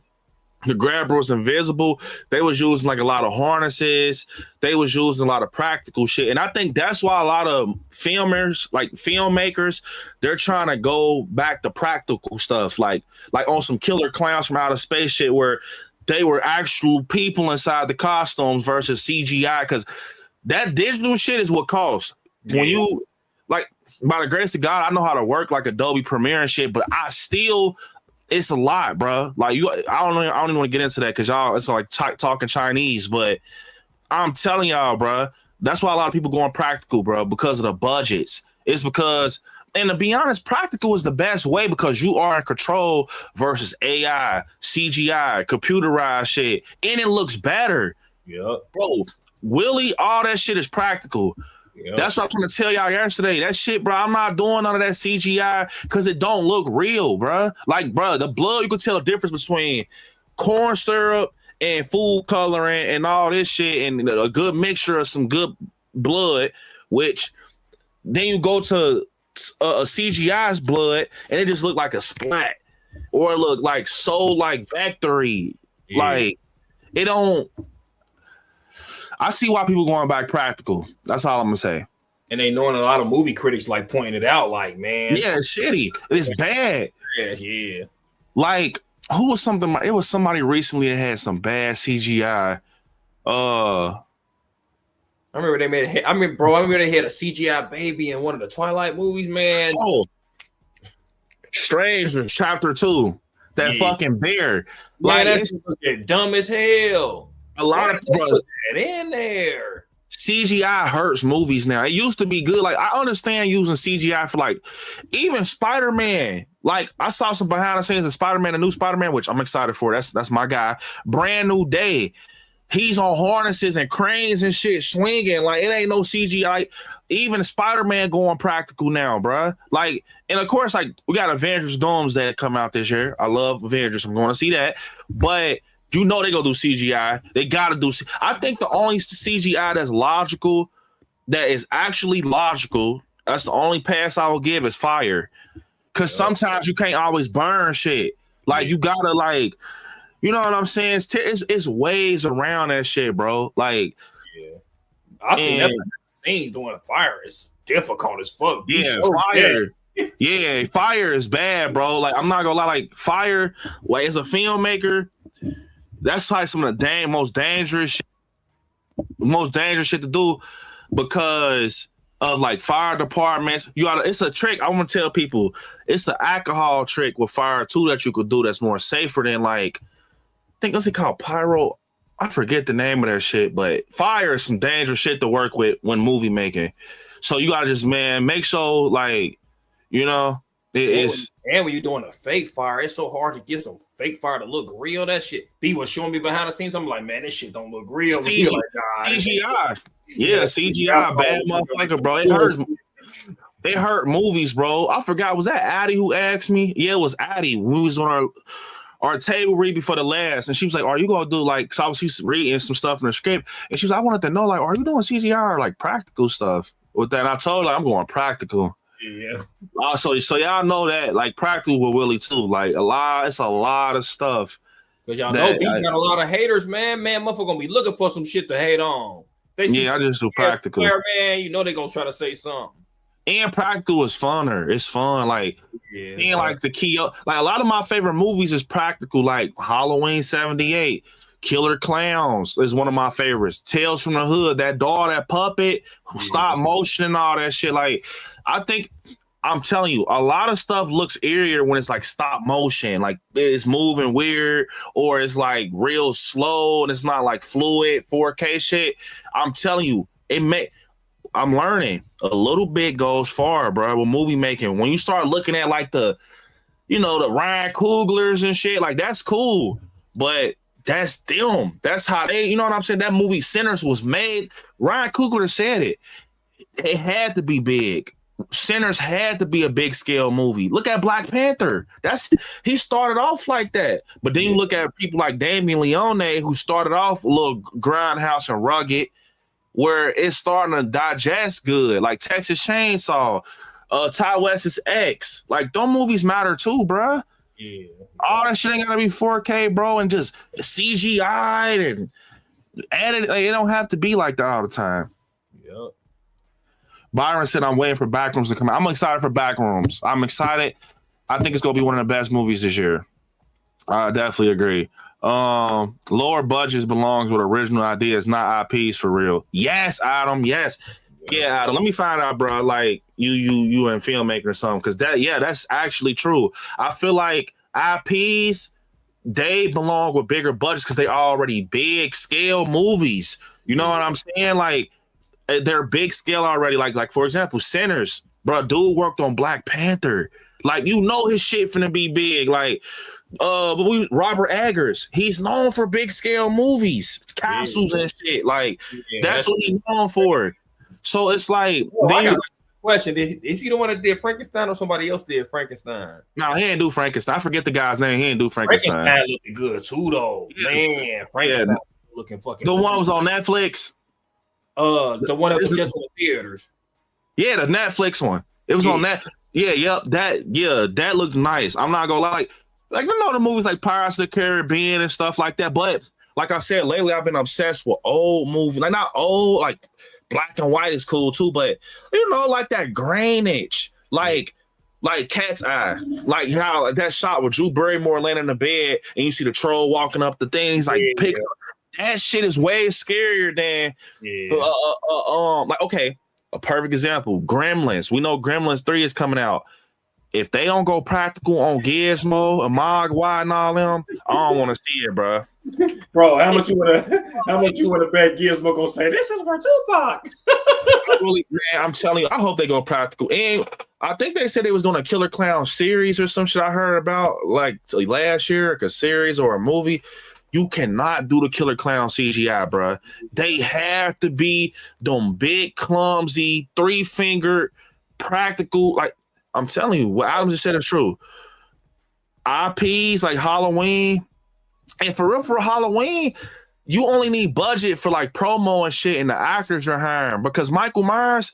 S1: the grabber was invisible, they was using like a lot of harnesses. They was using a lot of practical shit. And I think that's why a lot of filmmakers, they're trying to go back to practical stuff, like on some Killer Clowns from Outer Space shit, where they were actual people inside the costumes versus CGI, because that digital shit is what costs. Yeah. When you, like, by the grace of God, I know how to work like Adobe Premiere and shit, but it's a lot, bro. Like I don't even want to get into that, because y'all, it's like talking Chinese, but I'm telling y'all, bro, that's why a lot of people going practical, bro, because of the budgets. It's because, and to be honest, practical is the best way, because you are in control versus AI, CGI, computerized shit, and it looks better.
S2: Yeah, bro.
S1: Willie, all that shit is practical. Yep. That's what I'm trying to tell y'all yesterday. That shit, bro, I'm not doing none of that CGI, because it don't look real, bro. Like, bro, the blood, you can tell the difference between corn syrup and food coloring and all this shit, and a good mixture of some good blood, which then you go to a CGI's blood and it just look like a splat, or it look like so like factory. Yeah. Like, it don't. I see why people going back practical. That's all I'm gonna say.
S2: And they knowing a lot of movie critics like pointing it out, like, man,
S1: yeah, it's shitty. It's bad.
S2: Yeah.
S1: Like, who was something? It was somebody recently that had some bad CGI.
S2: I remember they made a. I remember they had a CGI baby in one of the Twilight movies, man.
S1: Oh, Strange Chapter 2. That fucking bear.
S2: Like, that's dumb as hell.
S1: A lot of brothers
S2: in there.
S1: CGI hurts movies now. It used to be good. Like, I understand using CGI for, like, even Spider-Man. Like, I saw some behind the scenes of Spider-Man, a new Spider-Man, which I'm excited for. That's my guy. Brand New Day. He's on harnesses and cranes and shit, swinging. Like, it ain't no CGI. Like, even Spider-Man going practical now, bruh. Like, and of course, like, we got Avengers Doomsday that come out this year. I love Avengers. I'm going to see that. But you know they gonna do CGI. They gotta do. I think the only CGI that's logical, that is actually logical, that's the only pass I will give, is fire. Because sometimes you can't always burn shit. Like, you gotta, like, you know what I'm saying? It's ways around that shit, bro. Like,
S2: yeah, I seen that scenes doing fire. It's difficult as fuck.
S1: Yeah, fire. Yeah, fire is bad, bro. Like, I'm not gonna lie. Like, fire. Like, as a filmmaker, that's like some of the most dangerous shit to do, because of like fire departments. It's a trick. I want to tell people, it's the alcohol trick with fire too that you could do that's more safer than, like, I think what's it called, pyro. I forget the name of that shit, but fire is some dangerous shit to work with when movie making. So you gotta just, man, make sure, like, you know, It is.
S2: And when you're doing a fake fire, it's so hard to get some fake fire to look real. That shit. B was showing me behind the scenes. I'm like, man, this shit don't look real.
S1: CGI. Yeah, CGI. Bad motherfucker, bro. It hurt movies, bro. I forgot. Was that Addie who asked me? Yeah, it was Addie. We was on our table read before the last, and she was like, "Are you gonna do like?" So she's reading some stuff in the script, and she was, "I wanted to know, like, are you doing CGI or like practical stuff with that?" And I told her, "I'm going practical."
S2: Yeah.
S1: So y'all know that like practical with Willie too. Like it's a lot of stuff.
S2: Because y'all know B got a lot of haters, man. Motherfucker gonna be looking for some shit to hate on.
S1: I just do practical.
S2: Man, you know they gonna try to say something.
S1: And practical is funner. It's fun. Like, seeing like the key up. Like a lot of my favorite movies is practical. Like Halloween '78, Killer Clowns is one of my favorites. Tales from the Hood, that doll, that puppet, stop motion and all that shit. Like, I think I'm telling you, a lot of stuff looks eerier when it's like stop motion, like it's moving weird, or it's like real slow and it's not like fluid 4K shit. I'm telling you, I'm learning a little bit goes far, bro, with movie making. When you start looking at like the Ryan Cooglers and shit, like that's cool, but that's them. That's how they, you know what I'm saying? That movie Sinners was made. Ryan Coogler said it. It had to be big. Sinners had to be a big scale movie. Look at Black Panther. He started off like that. But then you look at people like Damien Leone, who started off a little grindhouse and rugged, where it's starting to digest good, like Texas Chainsaw, Ty West's X. Like, them movies matter too, bro.
S2: Yeah.
S1: All that shit ain't gotta be 4K, bro, and just CGI'd and added. Like, it don't have to be like that all the time.
S2: Yep.
S1: Byron said, I'm waiting for Backrooms to come out. I'm excited for Backrooms. I'm excited. I think it's going to be one of the best movies this year. I definitely agree. Lower budgets belongs with original ideas, not IPs for real. Yes, Adam. Yes. Yeah, Adam. Let me find out, bro. Like you and filmmaking or something. Because that's actually true. I feel like IPs, they belong with bigger budgets because they already big scale movies. You know what I'm saying? Like, they're big scale already. Like for example, Sinners, bro. Dude worked on Black Panther. Like, you know his shit finna be big. Like, Robert Eggers, he's known for big scale movies, castles and shit. Like, that's what he's known for. So it's like,
S2: I got a question: is he the one that did Frankenstein, or somebody else did Frankenstein?
S1: No, he didn't do Frankenstein. I forget the guy's name. He didn't do Frankenstein.
S2: Frankenstein looking good too, though. Man, Frankenstein looking fucking.
S1: The one was on Netflix.
S2: The one that was just in the theaters.
S1: Yeah, the Netflix one. It was on that. Yeah, that looked nice. I'm not gonna lie. Like, you know, the movies like Pirates of the Caribbean and stuff like that. But like I said, lately I've been obsessed with old movies. Like, not old, like black and white is cool too, but you know, like that grainage, like Cat's Eye, like how that shot with Drew Barrymore laying in the bed and you see the troll walking up the thing. He's like, that shit is way scarier than like, okay, a perfect example, Gremlins. We know Gremlins 3 is coming out. If they don't go practical on Gizmo and Mogwai and all them, I don't want to see it, bro.
S2: Bro, how much you want to bet Gizmo gonna say this is for Tupac?
S1: Really, man, I'm telling you, I hope they go practical. And I think they said they was doing a Killer Clown series or some shit I heard about like last year, like a series or a movie. You cannot do the Killer Clown CGI, bro. They have to be them big, clumsy, 3-fingered, practical. Like, I'm telling you, what Adam just said is true. IPs like Halloween, and for real, for Halloween, you only need budget for like promo and shit and the actors you're hiring. Because Michael Myers,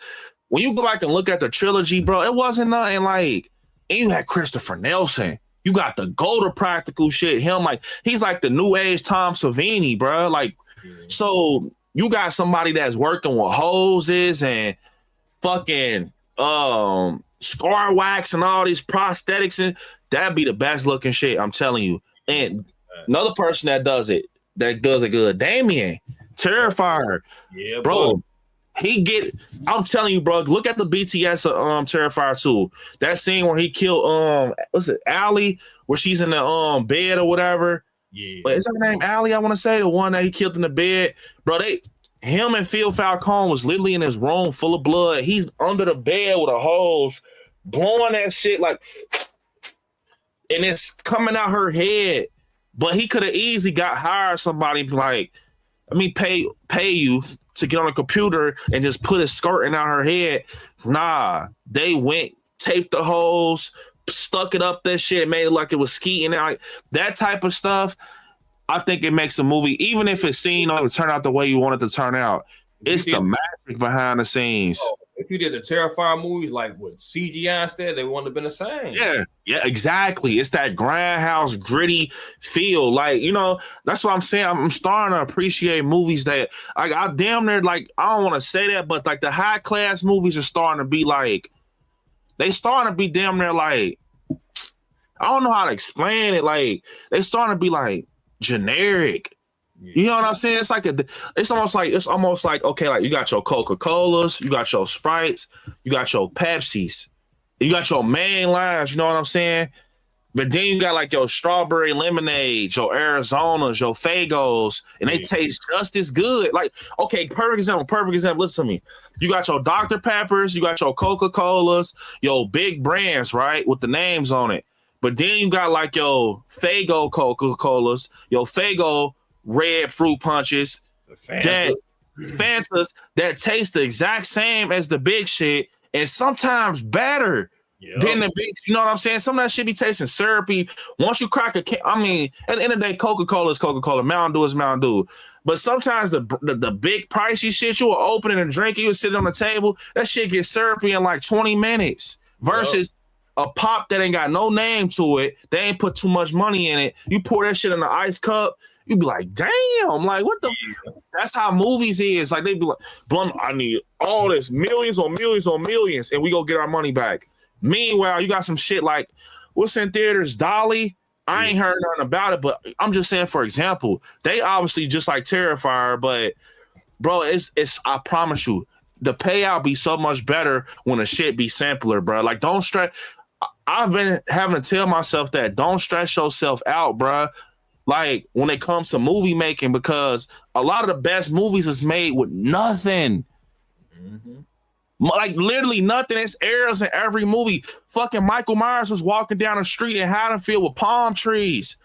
S1: when you go back and look at the trilogy, bro, it wasn't nothing like, and you had Christopher Nelson. You got the go to practical shit. Him, like, he's like the new age Tom Savini, bro. Like, so you got somebody that's working with hoses and fucking scar wax and all these prosthetics, and that'd be the best looking shit. I'm telling you. And another person that does it good, Damien, Terrifier, bro. I'm telling you, bro, look at the BTS Terrifier 2. That scene where he killed what's it, Allie, where she's in the bed or whatever. Yeah. But is her name Allie? I want to say the one that he killed in the bed. Bro, him and Phil Falcone was literally in his room full of blood. He's under the bed with a hose, blowing that shit like and it's coming out her head. But he could have easily hired somebody like, pay you to get on a computer and just put a skirting out her head. Nah, they went, taped the holes, stuck it up that shit, made it like it was skeeting out. That type of stuff, I think it makes a movie, even if it's seen or it turn out the way you want it to turn out. It's the magic behind the scenes.
S2: If you did the Terrifier movies like with CGI instead, they wouldn't have been the same.
S1: Yeah, exactly. It's that grindhouse gritty feel. Like, that's what I'm saying. I'm starting to appreciate movies that I damn near like, I don't want to say that, but like the high class movies are starting to be like, they starting to be damn near like, I don't know how to explain it. Like, they starting to be like generic. You know what I'm saying? It's almost like okay, like you got your Coca-Colas, you got your Sprites, you got your Pepsis, you got your main lines, you know what I'm saying? But then you got like your strawberry lemonade, your Arizonas, your Fagos, and they taste just as good. Like, okay, perfect example. Listen to me. You got your Dr. Peppers, you got your Coca-Colas, your big brands, right, with the names on it. But then you got like your Fago Coca-Colas, your Fago red fruit punches, Fantas that taste the exact same as the big shit, and sometimes better than the big. You know what I'm saying? Some of that shit be tasting syrupy. Once you crack at the end of the day, Coca-Cola is Coca-Cola, Mountain Dew is Mountain Dew. But sometimes the big pricey shit you will open it and drink it, you sit on the table, that shit gets syrupy in like 20 minutes versus a pop that ain't got no name to it. They ain't put too much money in it. You pour that shit in an ice cup, you be like, damn, like what the that's how movies is. Like they be like, Blum, I need all this, millions on millions on millions, and we go get our money back. Meanwhile, you got some shit like what's in theaters, Dolly. I ain't heard nothing about it, but I'm just saying, for example, they obviously just like Terrifier, but bro, it's I promise you, the payout be so much better when the shit be simpler, bro. Like don't stress. I've been having to tell myself that don't stress yourself out, bro. Like when it comes to movie making, because a lot of the best movies is made with nothing. Like literally nothing. It's errors in every movie. Fucking Michael Myers was walking down the street in Haddonfield with palm trees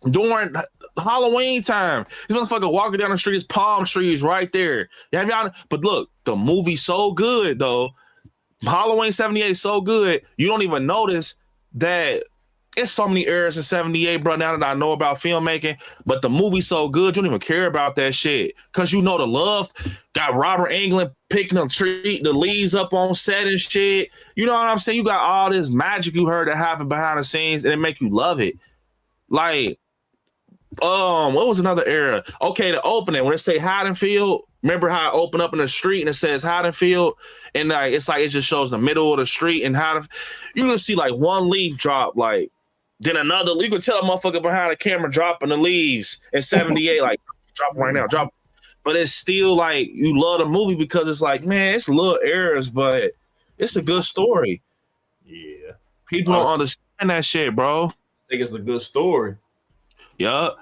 S1: during Halloween time. This motherfucker walking down the street, is palm trees right there. But look, the movie's so good though. Halloween 78 is so good, you don't even notice that it's so many errors in 78, bro, now that I know about filmmaking, but the movie's so good, you don't even care about that shit. Because you know the love, got Robert Englund picking the leaves up on set and shit. You know what I'm saying? You got all this magic you heard that happened behind the scenes, and it make you love it. Like, what was another era? Okay, the opening, when it say Haddonfield, remember how it opened up in the street and it says Haddonfield, and it's like it just shows the middle of the street, and you can see like one leaf drop, like then another. You can tell a motherfucker behind the camera dropping the leaves in 78, like drop right now, drop. But it's still like you love the movie because it's like, man, it's little errors, but it's a good story.
S2: Yeah,
S1: people don't understand that shit, bro.
S2: I think it's a good story.
S1: Yup.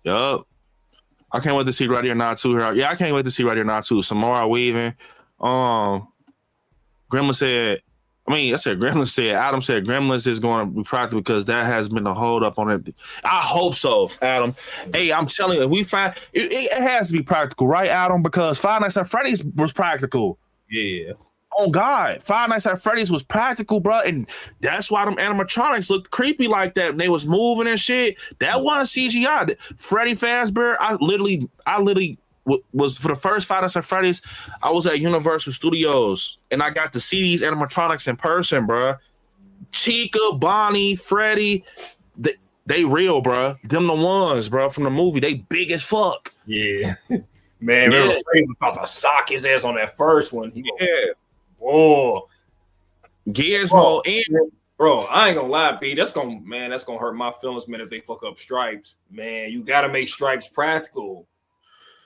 S1: I can't wait to see Right Here Now too. Yeah, I can't wait to see Right Here Now too. Samara Weaving. Gremlins said Adam said Gremlins is going to be practical because that has been a hold up on it. I hope so, Adam. Hey, I'm telling you, if we find it has to be practical, right, Adam? Because Five Nights at Freddy's was practical.
S2: Yeah.
S1: Oh God, Five Nights at Freddy's was practical, bro, and that's why them animatronics looked creepy like that. And they was moving and shit. That wasn't CGI. Freddy Fazbear, I literally was for the first Five Nights at Freddy's. I was at Universal Studios, and I got to see these animatronics in person, bro. Chica, Bonnie, Freddy, they real, bro. Them the ones, bro, from the movie. They big as fuck.
S2: Yeah, man. Remember Freddy was about to sock his ass on that first one. Whoa,
S1: Gizmo,
S2: bro, I ain't gonna lie, B. That's gonna hurt my feelings, man. If they fuck up Stripes, man, you gotta make Stripes practical.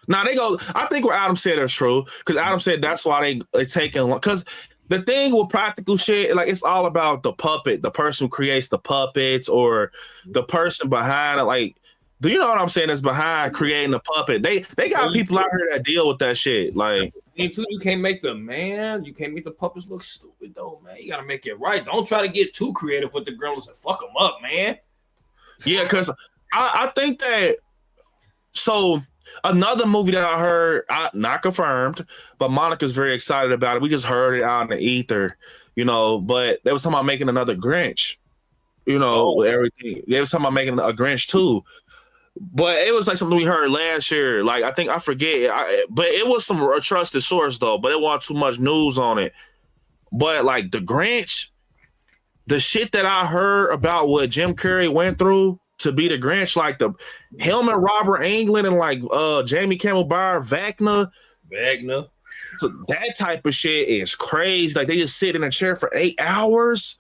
S1: Now I think what Adam said is true, because Adam said that's why they taking, because the thing with practical shit, like it's all about the puppet, the person who creates the puppets, or the person behind it. Like, do you know what I'm saying? That's behind creating the puppet. They got people out here that deal with that shit. Like,
S2: And too, you can't make the puppets look stupid though, man. You gotta make it right. Don't try to get too creative with the gremlins and fuck them up, man.
S1: Yeah, because I think that. So another movie that I heard, not confirmed, but Monica's very excited about it. We just heard it out in the ether, But they was talking about making another Grinch, everything. They was talking about making a Grinch too. But it was like something we heard last year. Like I forget, but it was a trusted source though. But it wasn't too much news on it. But like the Grinch, the shit that I heard about what Jim Carrey went through to be the Grinch, like him and Robert Englund and like Jamie Campbell-Bower, Vecna. So that type of shit is crazy. Like they just sit in a chair for 8 hours.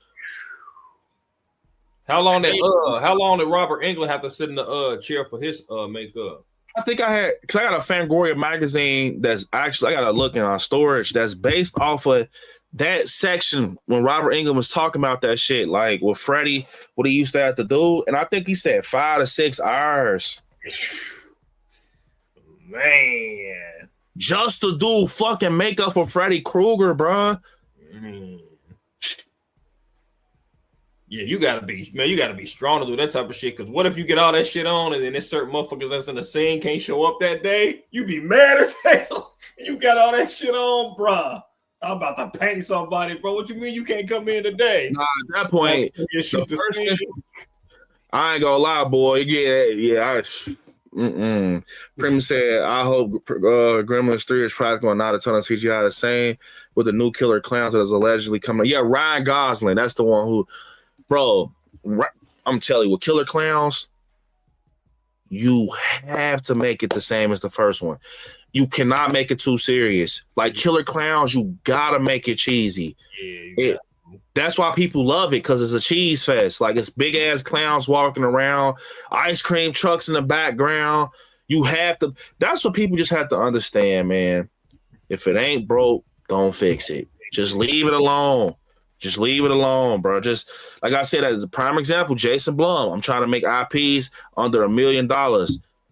S2: How long did Robert Englund have to sit in the chair for his makeup?
S1: I think I got a Fangoria magazine that's actually, I got to look in our storage, that's based off of that section when Robert Englund was talking about that shit, like with Freddie, what he used to have to do. And I think he said 5 to 6 hours.
S2: Man.
S1: Just to do fucking makeup for Freddy Krueger, bro.
S2: Yeah, you gotta be strong to do that type of shit. Cause what if you get all that shit on and then there's certain motherfuckers that's in the scene can't show up that day? You be mad as hell. You got all that shit on, bruh. I'm about to paint somebody, bro. What you mean you can't come in today?
S1: Nah, at that point, I ain't gonna lie, boy. Yeah. Prim said, I hope Gremlins 3 is probably going not a ton of CGI the same with the new killer clowns that is allegedly coming. Yeah, Ryan Gosling. That's the one who, bro, I'm telling you, with killer clowns, you have to make it the same as the first one. You cannot make it too serious. Like killer clowns, you gotta make it cheesy. Yeah, that's why people love it, because it's a cheese fest. Like it's big ass clowns walking around, ice cream trucks in the background. You have to. That's what people just have to understand, man. If it ain't broke, don't fix it. Just leave it alone. Just leave it alone, bro. Just like I said, as a prime example, Jason Blum. I'm trying to make IPs under $1 million.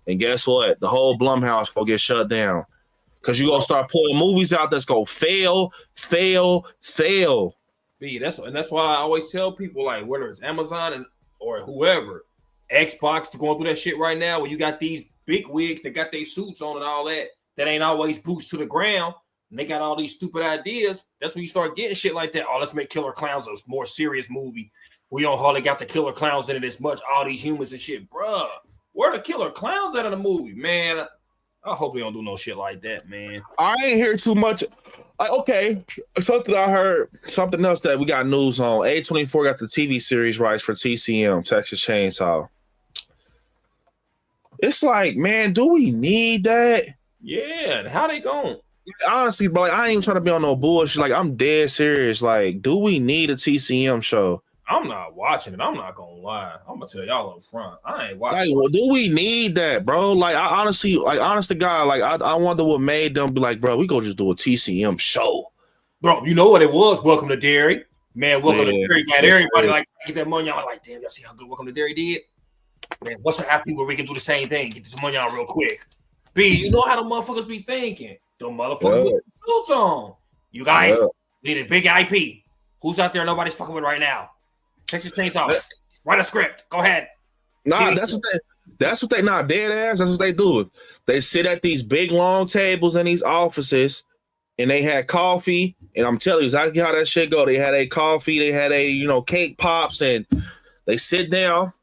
S1: And guess what? The whole Blumhouse gonna get shut down because you're gonna start pulling movies out that's gonna fail.
S2: B, that's why I always tell people, like, whether it's Amazon or whoever, Xbox going through that shit right now, where you got these big wigs that got their suits on and all that ain't always boots to the ground, and they got all these stupid ideas. That's when you start getting shit like that. Oh, let's make Killer Clowns a more serious movie. We don't hardly got the killer clowns in it as much. All these humans and shit, bruh. Where the killer clowns at in the movie, man? I hope they don't do no shit like that, man.
S1: I ain't hear too much. Okay, something I heard, something else that we got news on. A24 got the TV series rights for TCM, Texas Chainsaw. It's like, man, do we need that?
S2: Yeah, how they going?
S1: Honestly, bro, like, I ain't even trying to be on no bullshit. Like, I'm dead serious. Like, do we need a TCM show?
S2: I'm not watching it. I'm not gonna lie. I'm gonna tell y'all up front. I ain't watching.
S1: Like, well, do we need that, bro? Like, I honestly, like, honest to God, like, I wonder what made them be like, bro, we go just do a TCM show,
S2: bro. You know what it was? Welcome to Dairy, man. Welcome to Dairy. Man, everybody like get that money on. Like, damn, y'all see how good Welcome to Dairy did? Man, what's the happy where we can do the same thing? Get this money on real quick. B, you know how the motherfuckers be thinking? The motherfuckers with the suits on. You guys need a big IP. Who's out there? Nobody's fucking with right now. Texas Chainsaw. Write a script. Go ahead.
S1: Nah, that's what they not dead ass. That's what they do. They sit at these big long tables in these offices, and they had coffee. And I'm telling you exactly how that shit go. They had a coffee. They had a cake pops, and they sit down.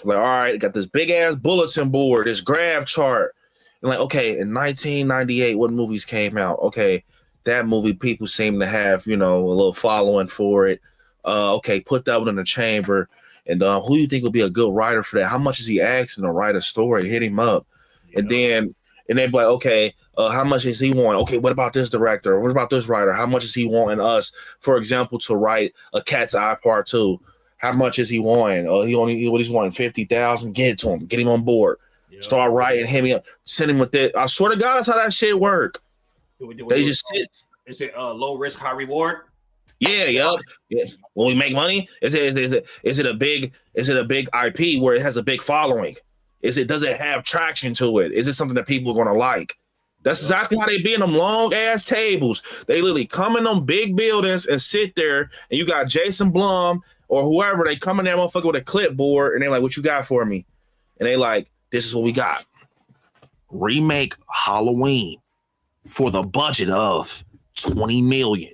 S1: Like, all right, got this big ass bulletin board, this graph chart, and like, okay, in 1998, what movies came out? Okay, that movie people seem to have a little following for it. Okay, put that one in the chamber. And who do you think will be a good writer for that? How much is he asking to write a story? Hit him up. And then they'd be like, okay, how much is he want? Okay, what about this director? What about this writer? How much is he wanting us, for example, to write a Cat's Eye Part 2? How much is he wanting? He's wanting 50,000. Get it to him. Get him on board. Yep. Start writing him up. Send him with it. I swear to God, that's how that shit work. They just sit.
S2: Is it low risk, high reward?
S1: Yeah. When we make money, is it a big IP where it has a big following? Does it have traction to it? Is it something that people are gonna like? That's exactly how they be in them long ass tables. They literally come in them big buildings and sit there, and you got Jason Blum or whoever. They come in there, motherfucker, with a clipboard, and they like, "What you got for me?" And they like, "This is what we got. Remake Halloween for the budget of $20 million,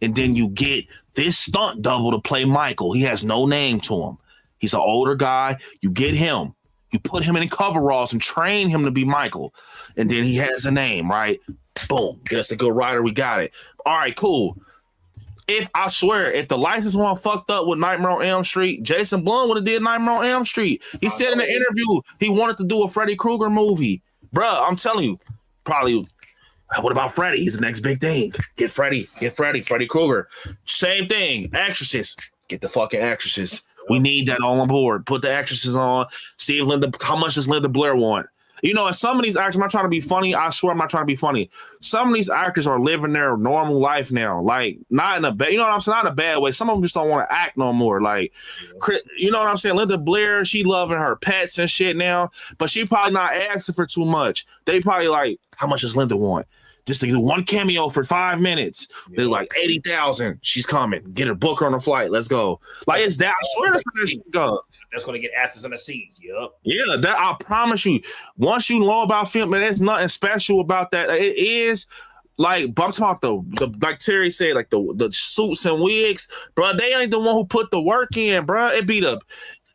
S1: and then you get this stunt double to play Michael. He has no name to him. He's an older guy. You get him." You put him in coveralls and train him to be Michael. And then he has a name, right? Boom. That's a good writer. We got it. All right, cool. I swear, if the license one fucked up with Nightmare on Elm Street, Jason Blum would have did Nightmare on Elm Street. He said in the interview he wanted to do a Freddy Krueger movie. Bruh, I'm telling you, probably, what about Freddy? He's the next big thing. Get Freddy, Freddy Krueger. Same thing. Actresses. Get the fucking actresses. We need that all on board. Put the actresses on. See if how much does Linda Blair want? You know, and some of these actors, I'm not trying to be funny. I swear I'm not trying to be funny. Some of these actors are living their normal life now. Like, not in a bad, you know what I'm saying? Not in a bad way. Some of them just don't want to act no more. Like, you know what I'm saying? Linda Blair, she loving her pets and shit now, but she probably not asking for too much. They probably like, how much does Linda want? Just to do one cameo for 5 minutes. They're like 80,000. She's coming. Get her, book her on a flight. Let's go. Like, it's that. I swear that's how that shit go.
S2: That's gonna get asses in the seats. Yep.
S1: Yeah, that I promise you. Once you know about film, man, there's nothing special about that. It is like, but I'm talking about the like Terry said, like the suits and wigs, bro. They ain't the one who put the work in, bro. It be the.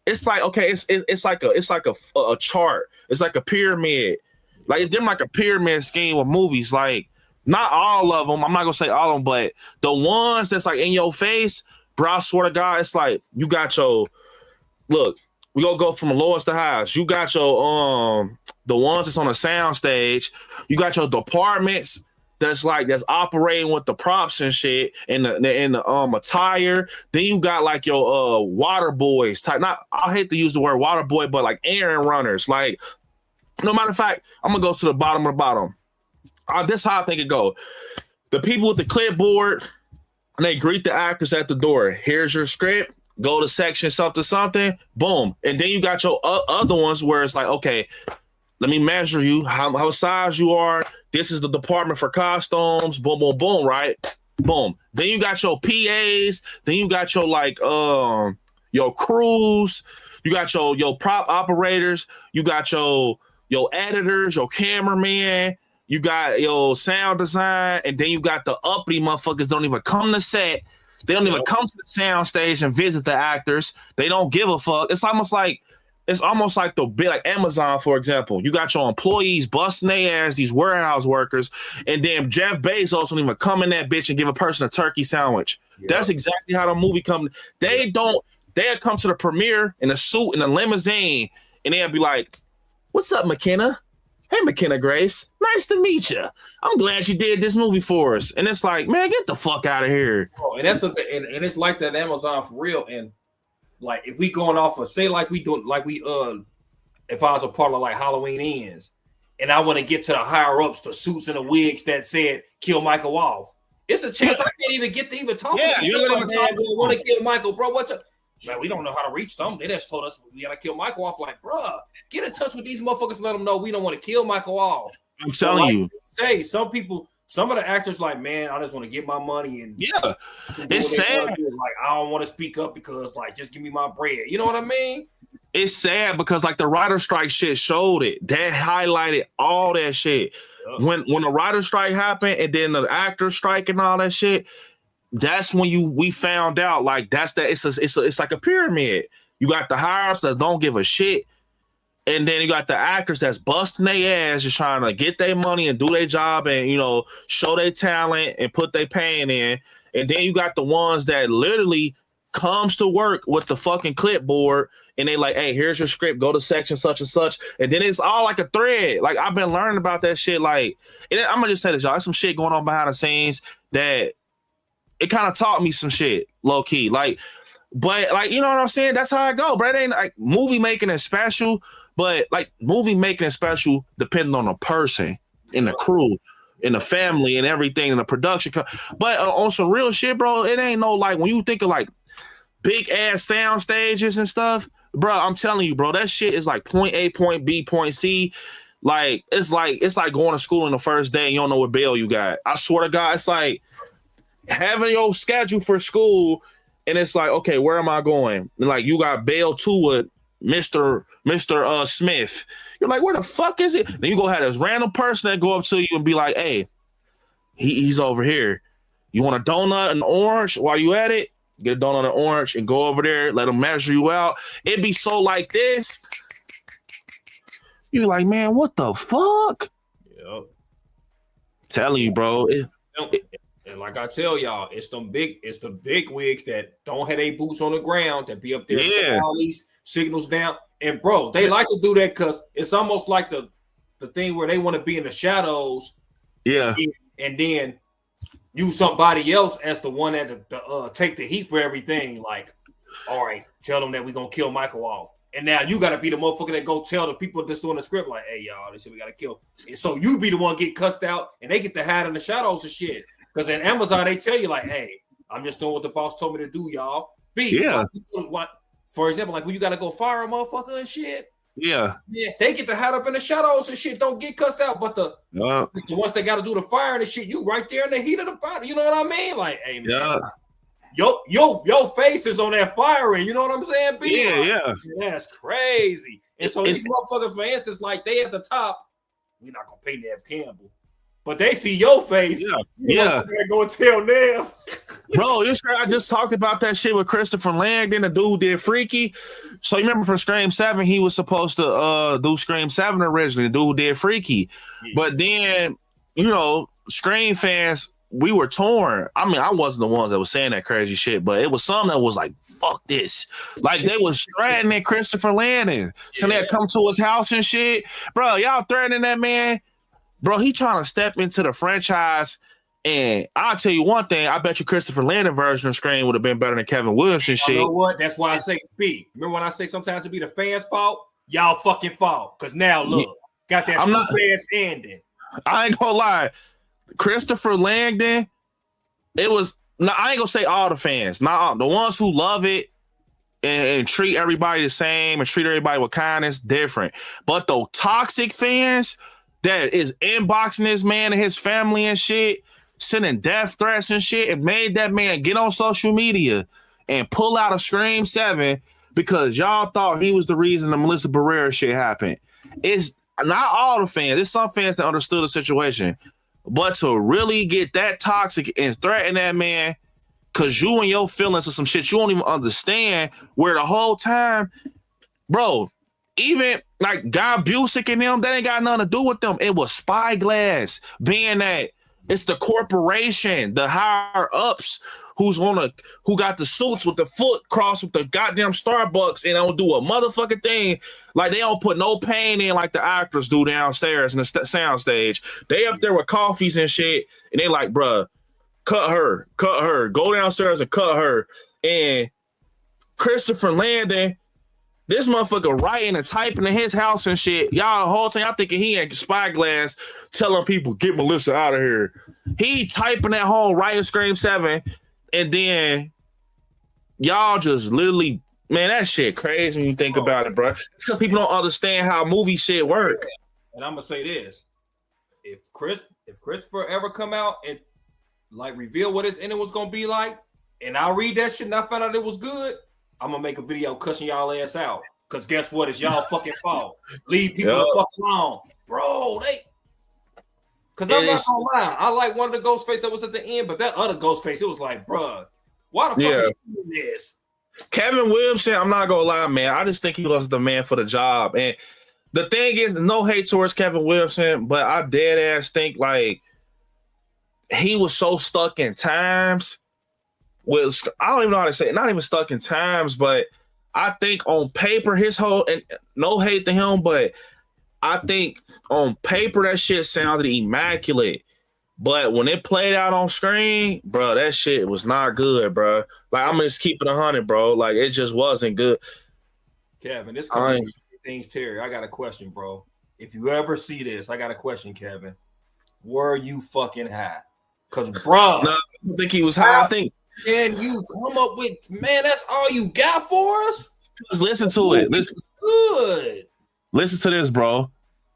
S1: It's like, okay, it's like a chart. It's like a pyramid. Like, them like a pyramid scheme with movies. Like, not all of them. I'm not gonna say all of them, but the ones that's like in your face, bro. I swear to God, it's like you got your. Look, we gonna go from lowest to highest. You got your the ones that's on the sound stage. You got your departments that's operating with the props and shit and the attire. Then you got like your water boys type. Not, I hate to use the word water boy, but like errand runners. Like, no matter of fact, I'm gonna go to the bottom of the bottom. This is how I think it go. The people with the clipboard, and they greet the actors at the door. Here's your script. Go to section something, boom. And then you got your other ones where it's like, okay, let me measure you, how size you are. This is the department for costumes, boom, boom, boom, right? Boom. Then you got your PAs. Then you got your like your crews. You got your prop operators. You got your editors, your cameraman. You got your sound design. And then you got the uppity motherfuckers don't even come to set. They don't even come to the sound stage and visit the actors. They don't give a fuck. It's almost like the bit like Amazon, for example. You got your employees busting their ass, these warehouse workers, and then Jeff Bezos don't even come in that bitch and give a person a turkey sandwich. Yep. That's exactly how the movie come. They'll come to the premiere in a suit and a limousine, and they'll be like, "What's up, McKenna? Hey, McKenna Grace, nice to meet you. I'm glad you did this movie for us." And it's like, man, get the fuck out of here.
S2: Oh, and that's and it's like that Amazon for real. And like, if we going off of, say, like we do, like we if I was a part of like Halloween Ends, and I want to get to the higher ups, the suits and the wigs that said kill Michael off, it's a chance I can't even get to even talk.
S1: Yeah,
S2: to
S1: you don't even talk.
S2: Want to kill Michael, bro? Man, we don't know how to reach them. They just told us we gotta kill Michael off. Like, bruh, get in touch with these motherfuckers and let them know we don't want to kill Michael off.
S1: I'm telling you.
S2: Say, some of the actors like, man, I just want to get my money and
S1: yeah, it's sad.
S2: Like, I don't want to speak up because, like, just give me my bread. You know what I mean?
S1: It's sad because like the writer strike shit showed it. That highlighted all that shit. When the writer strike happened and then the actor strike and all that shit. That's when we found out like it's like a pyramid. You got the higher ups that don't give a shit, and then you got the actors that's busting their ass just trying to get their money and do their job and, you know, show their talent and put their pain in. And then you got the ones that literally comes to work with the fucking clipboard and they like, hey, here's your script, go to section such and such. And then it's all like a thread. Like, I've been learning about that shit. Like, I'm gonna just say this, y'all. There's some shit going on behind the scenes that it kind of taught me some shit, low key. Like, but like, you know what I'm saying? That's how I go, bro. It ain't like movie making is special, but like movie making is special depending on the person and the crew and the family and everything and the production. But on some real shit, bro, it ain't no like when you think of like big ass sound stages and stuff, bro. I'm telling you, bro, that shit is like point A, point B, point C. Like it's like going to school on the first day and you don't know what bail you got. I swear to God, it's like having your schedule for school and it's like, okay, where am I going? And like you got bail 2 with Mr. Smith. You're like, where the fuck is it? Then you go have this random person that go up to you and be like, hey, he's over here. You want a donut and orange while you at it? Get a donut and orange and go over there, let them measure you out. It'd be so like this. You're like, man, what the fuck?
S2: Yep.
S1: Telling you, bro.
S2: And like I tell y'all, it's the big wigs that don't have their boots on the ground that be up there setting all these signals down. And bro, they like to do that because it's almost like the thing where they want to be in the shadows.
S1: Yeah.
S2: And then use somebody else as the one that take the heat for everything. Like, all right, tell them that we're gonna kill Michael off. And now you gotta be the motherfucker that go tell the people that's doing the script, like, hey y'all, they said we gotta kill. And so you be the one get cussed out and they get to hide in the shadows and shit. Because in Amazon, they tell you, like, hey, I'm just doing what the boss told me to do, y'all. For example, like when you gotta go fire a motherfucker and shit.
S1: Yeah,
S2: they get to hide up in the shadows and shit. Don't get cussed out, but the ones that got to do the fire and the shit, you right there in the heat of the body. You know what I mean? Like, hey man, your face is on that firing. You know what I'm saying? That's crazy. And so these motherfuckers, for instance, like they at the top, we're not gonna pay Nev Campbell, but they see your face. Yeah. Go and tell Nev.
S1: Bro, I just talked about that shit with Christopher Langdon. The dude did Freaky. So you remember from Scream 7, he was supposed to do Scream 7 originally. The dude did Freaky. Yeah. But then, Scream fans, we were torn. I mean, I wasn't the ones that was saying that crazy shit, but it was some that was like, fuck this. Like they was threatening Christopher Landon. So they'd come to his house and shit. Bro, y'all threatening that man. Bro, he trying to step into the franchise. And I'll tell you one thing, I bet you Christopher Landon version of Scream would have been better than Kevin Williamson shit.
S2: You know what? That's why I say B. Remember when I say sometimes it be the fans' fault? Y'all fucking fault. Because now look, got that fast ending.
S1: I ain't gonna lie. Christopher Langdon, I ain't gonna say all the fans. Not all, the ones who love it and treat everybody the same and treat everybody with kindness, different. But the toxic fans that is inboxing this man and his family and shit, sending death threats and shit, and made that man get on social media and pull out a Scream 7 because y'all thought he was the reason the Melissa Barrera shit happened. It's not all the fans. There's some fans that understood the situation. But to really get that toxic and threaten that man because you and your feelings or some shit you don't even understand, where the whole time, bro, even like Guy Busick and them, that ain't got nothing to do with them. It was Spyglass, being that it's the corporation, the higher ups who got the suits with the foot crossed with the goddamn Starbucks and don't do a motherfucking thing. Like they don't put no pain in like the actors do downstairs in the sound stage. They up there with coffees and shit, and they like, bruh, cut her, go downstairs and cut her. And Christopher Landon, this motherfucker writing and typing in his house and shit. Y'all the whole time y'all thinking he ain't Spyglass telling people get Melissa out of here. He typing that whole writing Scream 7, and then y'all just literally, man, that shit crazy when you think about it, bro. It's because people don't understand how movie shit work.
S2: And I'm gonna say this: if Christopher ever come out and like reveal what his ending was gonna be like, and I read that shit and I found out it was good, I'm gonna make a video cussing y'all ass out. Cause guess what? It's y'all fucking fault. Leave people the fuck alone, bro. Cause I'm not gonna lie, I like one of the Ghostface that was at the end, but that other Ghostface, it was like, bruh, why the fuck is you doing this?
S1: Kevin Williamson, I'm not gonna lie, man. I just think he was the man for the job. And the thing is, no hate towards Kevin Williamson, but I dead ass think like he was so stuck in times. I don't even know how to say it. Not even stuck in times, but I think on paper, his whole, and no hate to him, but I think on paper that shit sounded immaculate. But when it played out on screen, bro, that shit was not good, bro. Like, I'm just keeping 100, bro. Like, it just wasn't good.
S2: Kevin, this comes from things, Terry. I got a question, bro. If you ever see this, I got a question, Kevin. Were you fucking high? Because, bro.
S1: No, I don't think he was high. I think.
S2: And you come up with, man, that's all you got for us?
S1: Just listen to it. Listen.
S2: Good.
S1: Listen to this, bro.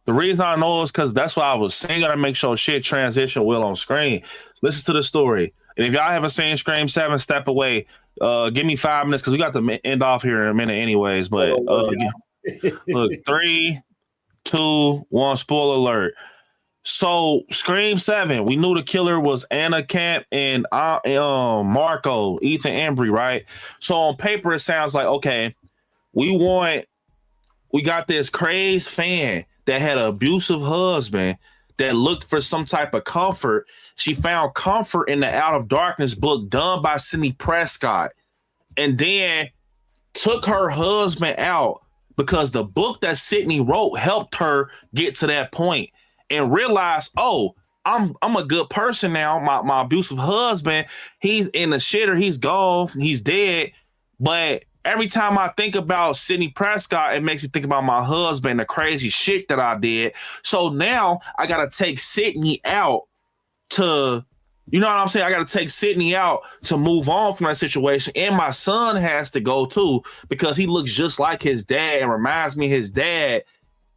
S1: The reason I know is because that's why I was saying. Gotta make sure shit transition well on screen. Listen to the story. And if y'all haven't seen Scream 7, step away. Give me 5 minutes because we got to end off here in a minute anyways. But look, 3, 2, 1, spoiler alert. So Scream 7, we knew the killer was Anna Camp and Marco, Ethan Embry, right? So on paper, it sounds like, okay, we got this crazed fan that had an abusive husband that looked for some type of comfort. She found comfort in the Out of Darkness book done by Sidney Prescott, and then took her husband out because the book that Sidney wrote helped her get to that point and realized, oh, I'm a good person now. My abusive husband, he's in the shitter, he's gone, he's dead. But every time I think about Sidney Prescott, it makes me think about my husband, the crazy shit that I did. So now I gotta take Sidney out to, you know what I'm saying? I gotta take Sidney out to move on from that situation. And my son has to go too, because he looks just like his dad and reminds me of his dad.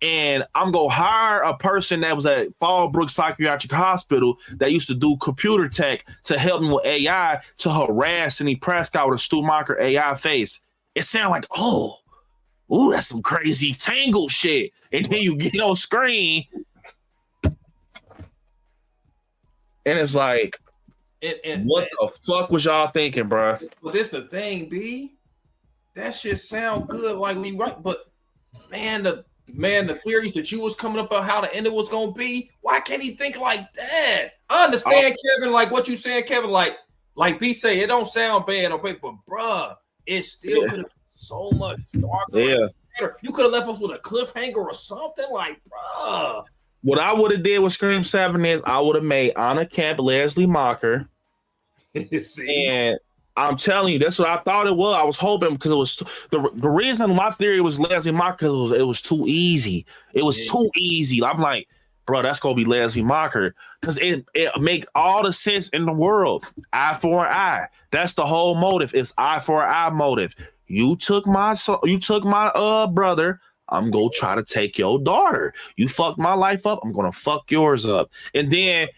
S1: And I'm gonna hire a person that was at Fallbrook Psychiatric Hospital that used to do computer tech to help me with AI to harass Sidney Prescott with a Stumacher AI face. It sounded like, oh, ooh, that's some crazy Tangled shit. And then you get on screen, and it's like, what the fuck was y'all thinking, bro?
S2: But this the thing, B. That shit sound good, like we right, but the theories that you was coming up about how the ending was gonna be, why can't he think like that? I understand, Kevin, like what you saying, Kevin, like B say, it don't sound bad on paper, but bruh, it still could have been so much darker.
S1: Yeah.
S2: Better. You could have left us with a cliffhanger or something, like, bruh.
S1: What I would have did with Scream 7 is I would have made Anna Camp Leslie Mocker. And I'm telling you, that's what I thought it was. I was hoping, because it was the reason my theory was Leslie Mocker, it was too easy. It was too easy. I'm like, bro, that's gonna be Leslie Mocker, because it make all the sense in the world. Eye for an eye. That's the whole motive. It's eye for an eye motive. You took my brother. I'm gonna try to take your daughter. You fucked my life up, I'm gonna fuck yours up. And then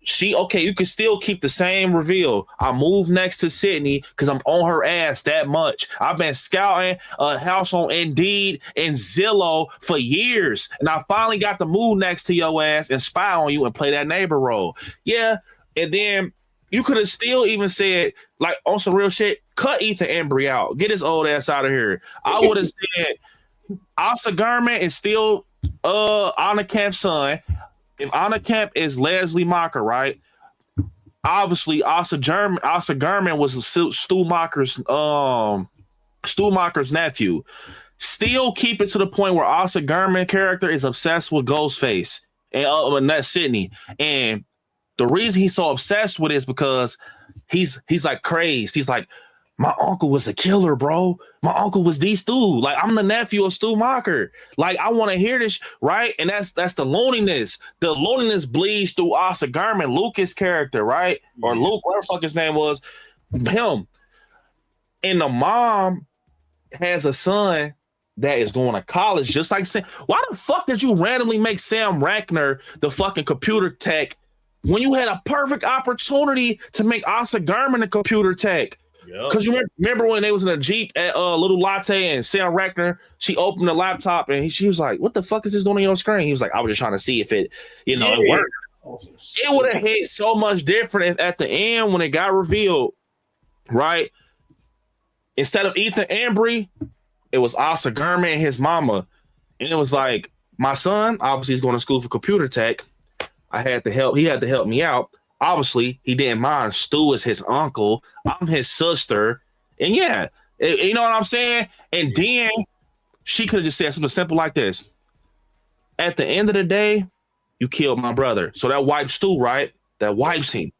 S1: you can still keep the same reveal. I moved next to Sydney because I'm on her ass that much. I've been scouting a house on Indeed and Zillow for years, and I finally got to move next to your ass and spy on you and play that neighbor role. Yeah, and then you could have still even said, like, on some real shit, cut Ethan Embry out. Get his old ass out of here. I would have said Asa Garman is still Anna Camp's son. If Anna Camp is Leslie Mocker, right? Obviously, Asa Garman was Stumacher's nephew. Still keep it to the point where Asa Garman character is obsessed with Ghostface and that's Sydney. And the reason he's so obsessed with it is because he's like crazed. He's like, my uncle was a killer, bro. My uncle was these dude. Like, I'm the nephew of Stu Macher. Like, I want to hear this, right? And that's the loneliness. The loneliness bleeds through Asa Garman, Lucas' character, right? Or Luke, whatever the fuck his name was. Him. And the mom has a son that is going to college, just like Sam. Why the fuck did you randomly make Sam Rackner the fucking computer tech when you had a perfect opportunity to make Asa Garman a computer tech? Because you remember when they was in a Jeep at Little Latte and Sam Rackner, she opened the laptop and she was like, what the fuck is this doing on your screen? He was like, I was just trying to see if it, it worked. It would have hit so much different at the end when it got revealed, right? Instead of Ethan Embry, it was Asa Garman and his mama. And it was like, my son, obviously, he's going to school for computer tech. He had to help me out. Obviously, he didn't mind. Stu is his uncle. I'm his sister. And yeah, you know what I'm saying? And then she could have just said something simple like this. At the end of the day, you killed my brother. So that wipes Stu, right? That wipes him.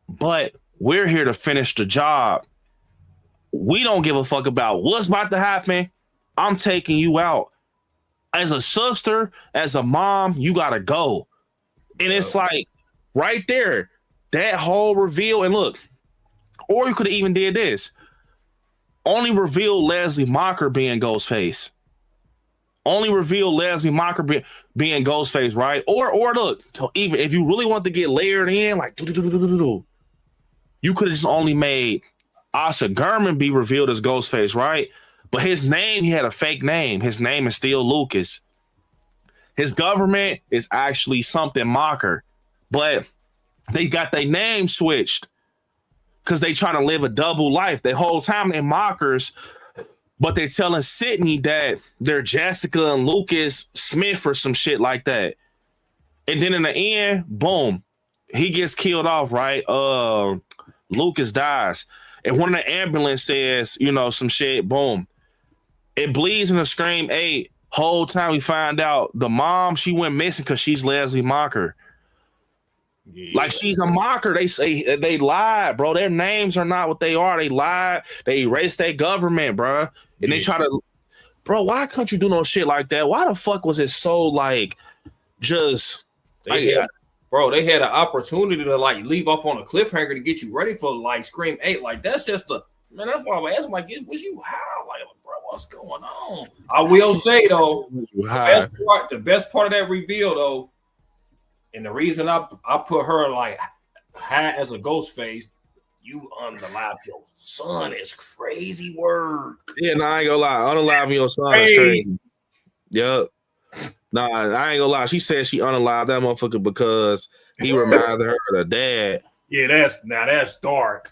S1: But we're here to finish the job. We don't give a fuck about what's about to happen. I'm taking you out. As a sister, as a mom, you got to go. And it's like, right there, that whole reveal, and look, or you could have even did this. Only reveal Leslie Mocker being Ghostface. only reveal Leslie Mocker being Ghostface, right? Or look, so even if you really want to get layered in, like you could have just only made Asa Gurman be revealed as Ghostface, right? But his name, he had a fake name. His name is still Lucas. His government is actually something Mocker, but they got their name switched because they trying to live a double life. The whole time they're Mockers, but they're telling Sydney that they're Jessica and Lucas Smith or some shit like that. And then in the end, boom, he gets killed off, right? Lucas dies. And one of the ambulance says, you know, some shit, boom. It bleeds in the Scream 8. Whole time we find out the mom, she went missing because she's Leslie Mocker. Yeah. Like she's a Mocker. They say they lied, bro. Their names are not what they are. They lied. They erased their government, bro. And they try to, bro, why can't you do no shit like that? Why the fuck was it so like just
S2: they had an opportunity to like leave off on a cliffhanger to get you ready for like Scream 8. Like that's just the man, that's why I asked like, was you high? Like, bro, what's going on? I will say though, the best part of that reveal though, and the reason I put her like high as a ghost face, you unalive your son is crazy word.
S1: Yeah, no, I ain't gonna lie. Unalive your son is crazy. Yep. Nah, I ain't gonna lie. She said she unalived that motherfucker because he reminded her of the dad.
S2: Yeah, that's dark.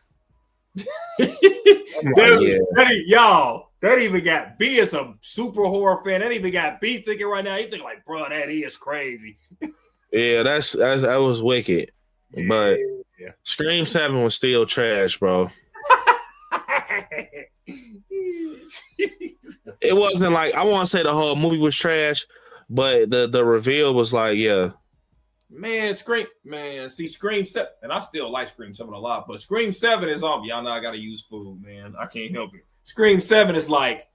S1: Y'all,
S2: that even got B as a super horror fan. That even got B thinking right now. He thinking like, bro, that is crazy.
S1: Yeah, that was wicked. Yeah, but Scream 7 was still trash, bro. It wasn't like I want to say the whole movie was trash, but the reveal was like, yeah.
S2: Man, Scream 7, and I still like Scream 7 a lot, but Scream 7 is on. Y'all know I gotta use food, man. I can't help it. Scream 7 is like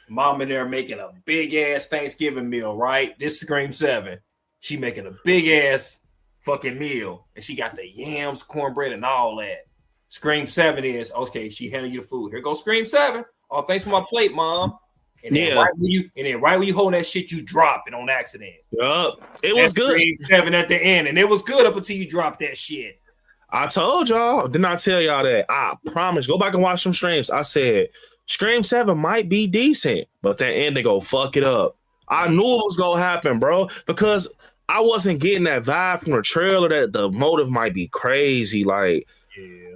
S2: mom in there making a big ass Thanksgiving meal, right? This Scream 7. She making a big ass fucking meal, and she got the yams, cornbread, and all that. Scream 7 is okay. She handed you the food. Here goes Scream 7. Oh, thanks for my plate, mom. And then right when you hold that shit, you drop it on accident.
S1: Yup. It was good.
S2: Scream 7 at the end, and it was good up until you dropped that shit.
S1: I told y'all. Didn't I tell y'all that? I promise. Go back and watch some streams. I said Scream 7 might be decent, but that end they go fuck it up. I knew it was gonna happen, bro, because I wasn't getting that vibe from the trailer that the motive might be crazy. Like,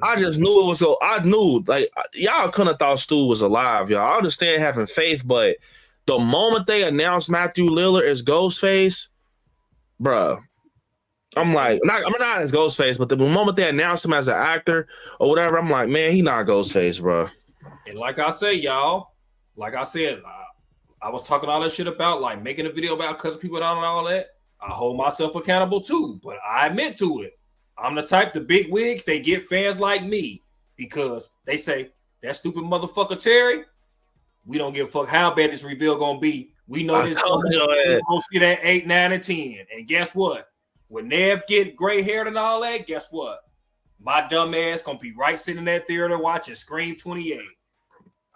S1: I just knew it was so. I knew, like, y'all couldn't have thought Stu was alive, y'all. I understand having faith, but the moment they announced Matthew Lillard as Ghostface, bro, I'm like, I'm not as Ghostface, but the moment they announced him as an actor or whatever, I'm like, man, he not Ghostface, bro.
S2: And like I say, y'all, like I said, I was talking all that shit about like making a video about cussing people down and all that. I hold myself accountable too, but I admit to it. I'm the type, the big wigs, they get fans like me because they say, that stupid motherfucker Terry, we don't give a fuck how bad this reveal gonna be. We know this gonna see that 8, 9, and 10. And guess what? When Nev get gray haired and all that, guess what? My dumb ass gonna be right sitting in that theater watching Scream 28.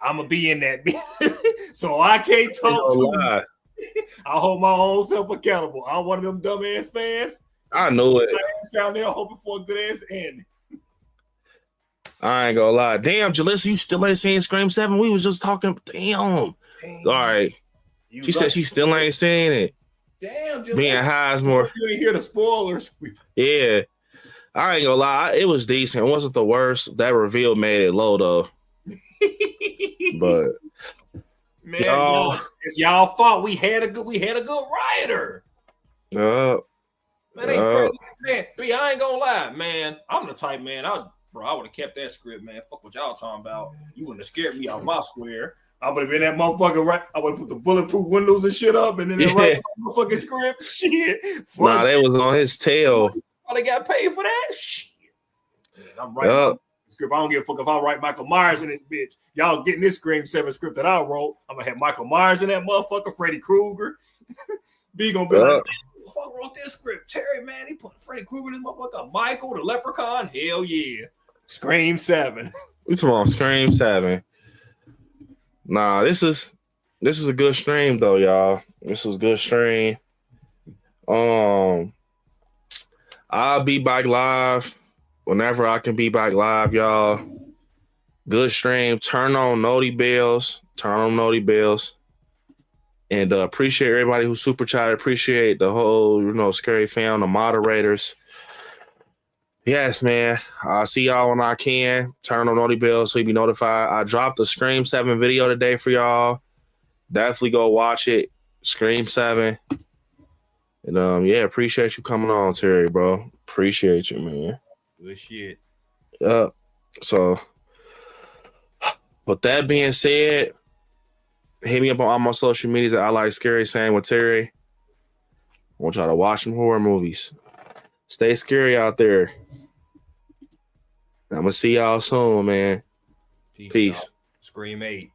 S2: I'm gonna be in that. So I can't talk to I hold my own self accountable. I'm one of them dumbass fans.
S1: I know it.
S2: Down there hoping for a good ass end.
S1: I ain't gonna lie. Damn, Jalissa, you still ain't seen Scream 7? We was just talking. Damn. All right. She said she still ain't seen it.
S2: Damn, Jalissa.
S1: Being high is more.
S2: You didn't hear the spoilers.
S1: Yeah. I ain't gonna lie. It was decent. It wasn't the worst. That reveal made it low, though. But.
S2: Man, it's y'all fault. We had a good writer. Man, B, I ain't gonna lie, man. I'm the type, man. I would have kept that script, man. Fuck what y'all talking about. You wouldn't have scared me out my square. I would have been that motherfucker right. I would have put the bulletproof windows and shit up, and then write the motherfucking script. Shit.
S1: Nah, that was on his tail.
S2: They got paid for that. Shit. Man, I'm writing script. I don't give a fuck if I write Michael Myers in this bitch. Y'all getting this Scream 7 script that I wrote. I'm gonna have Michael Myers in that motherfucker. Freddy Krueger. B gonna be like, who the fuck wrote this script? Terry, man, he put Freddy Krueger in this motherfucker. Michael, the Leprechaun. Hell yeah. Scream 7.
S1: We talking about Scream 7. Nah, this is a good stream though, y'all. This was good stream. I'll be back live whenever I can be back live, y'all. Good stream. Turn on noti bells. And appreciate everybody who super chatted. Appreciate the whole, Scary fam, the moderators. Yes, man. I'll see y'all when I can. Turn on noti bells so you be notified. I dropped a Scream 7 video today for y'all. Definitely go watch it. Scream 7. And yeah, appreciate you coming on, Terry, bro. Appreciate you, man.
S4: Good shit.
S1: So, with that being said, hit me up on all my social medias at ILIKESCARY, same with Terry. I want y'all to watch some horror movies. Stay scary out there. I'm gonna see y'all soon, man. Peace.
S4: Scream 8.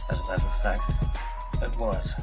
S5: As a matter of fact, it was.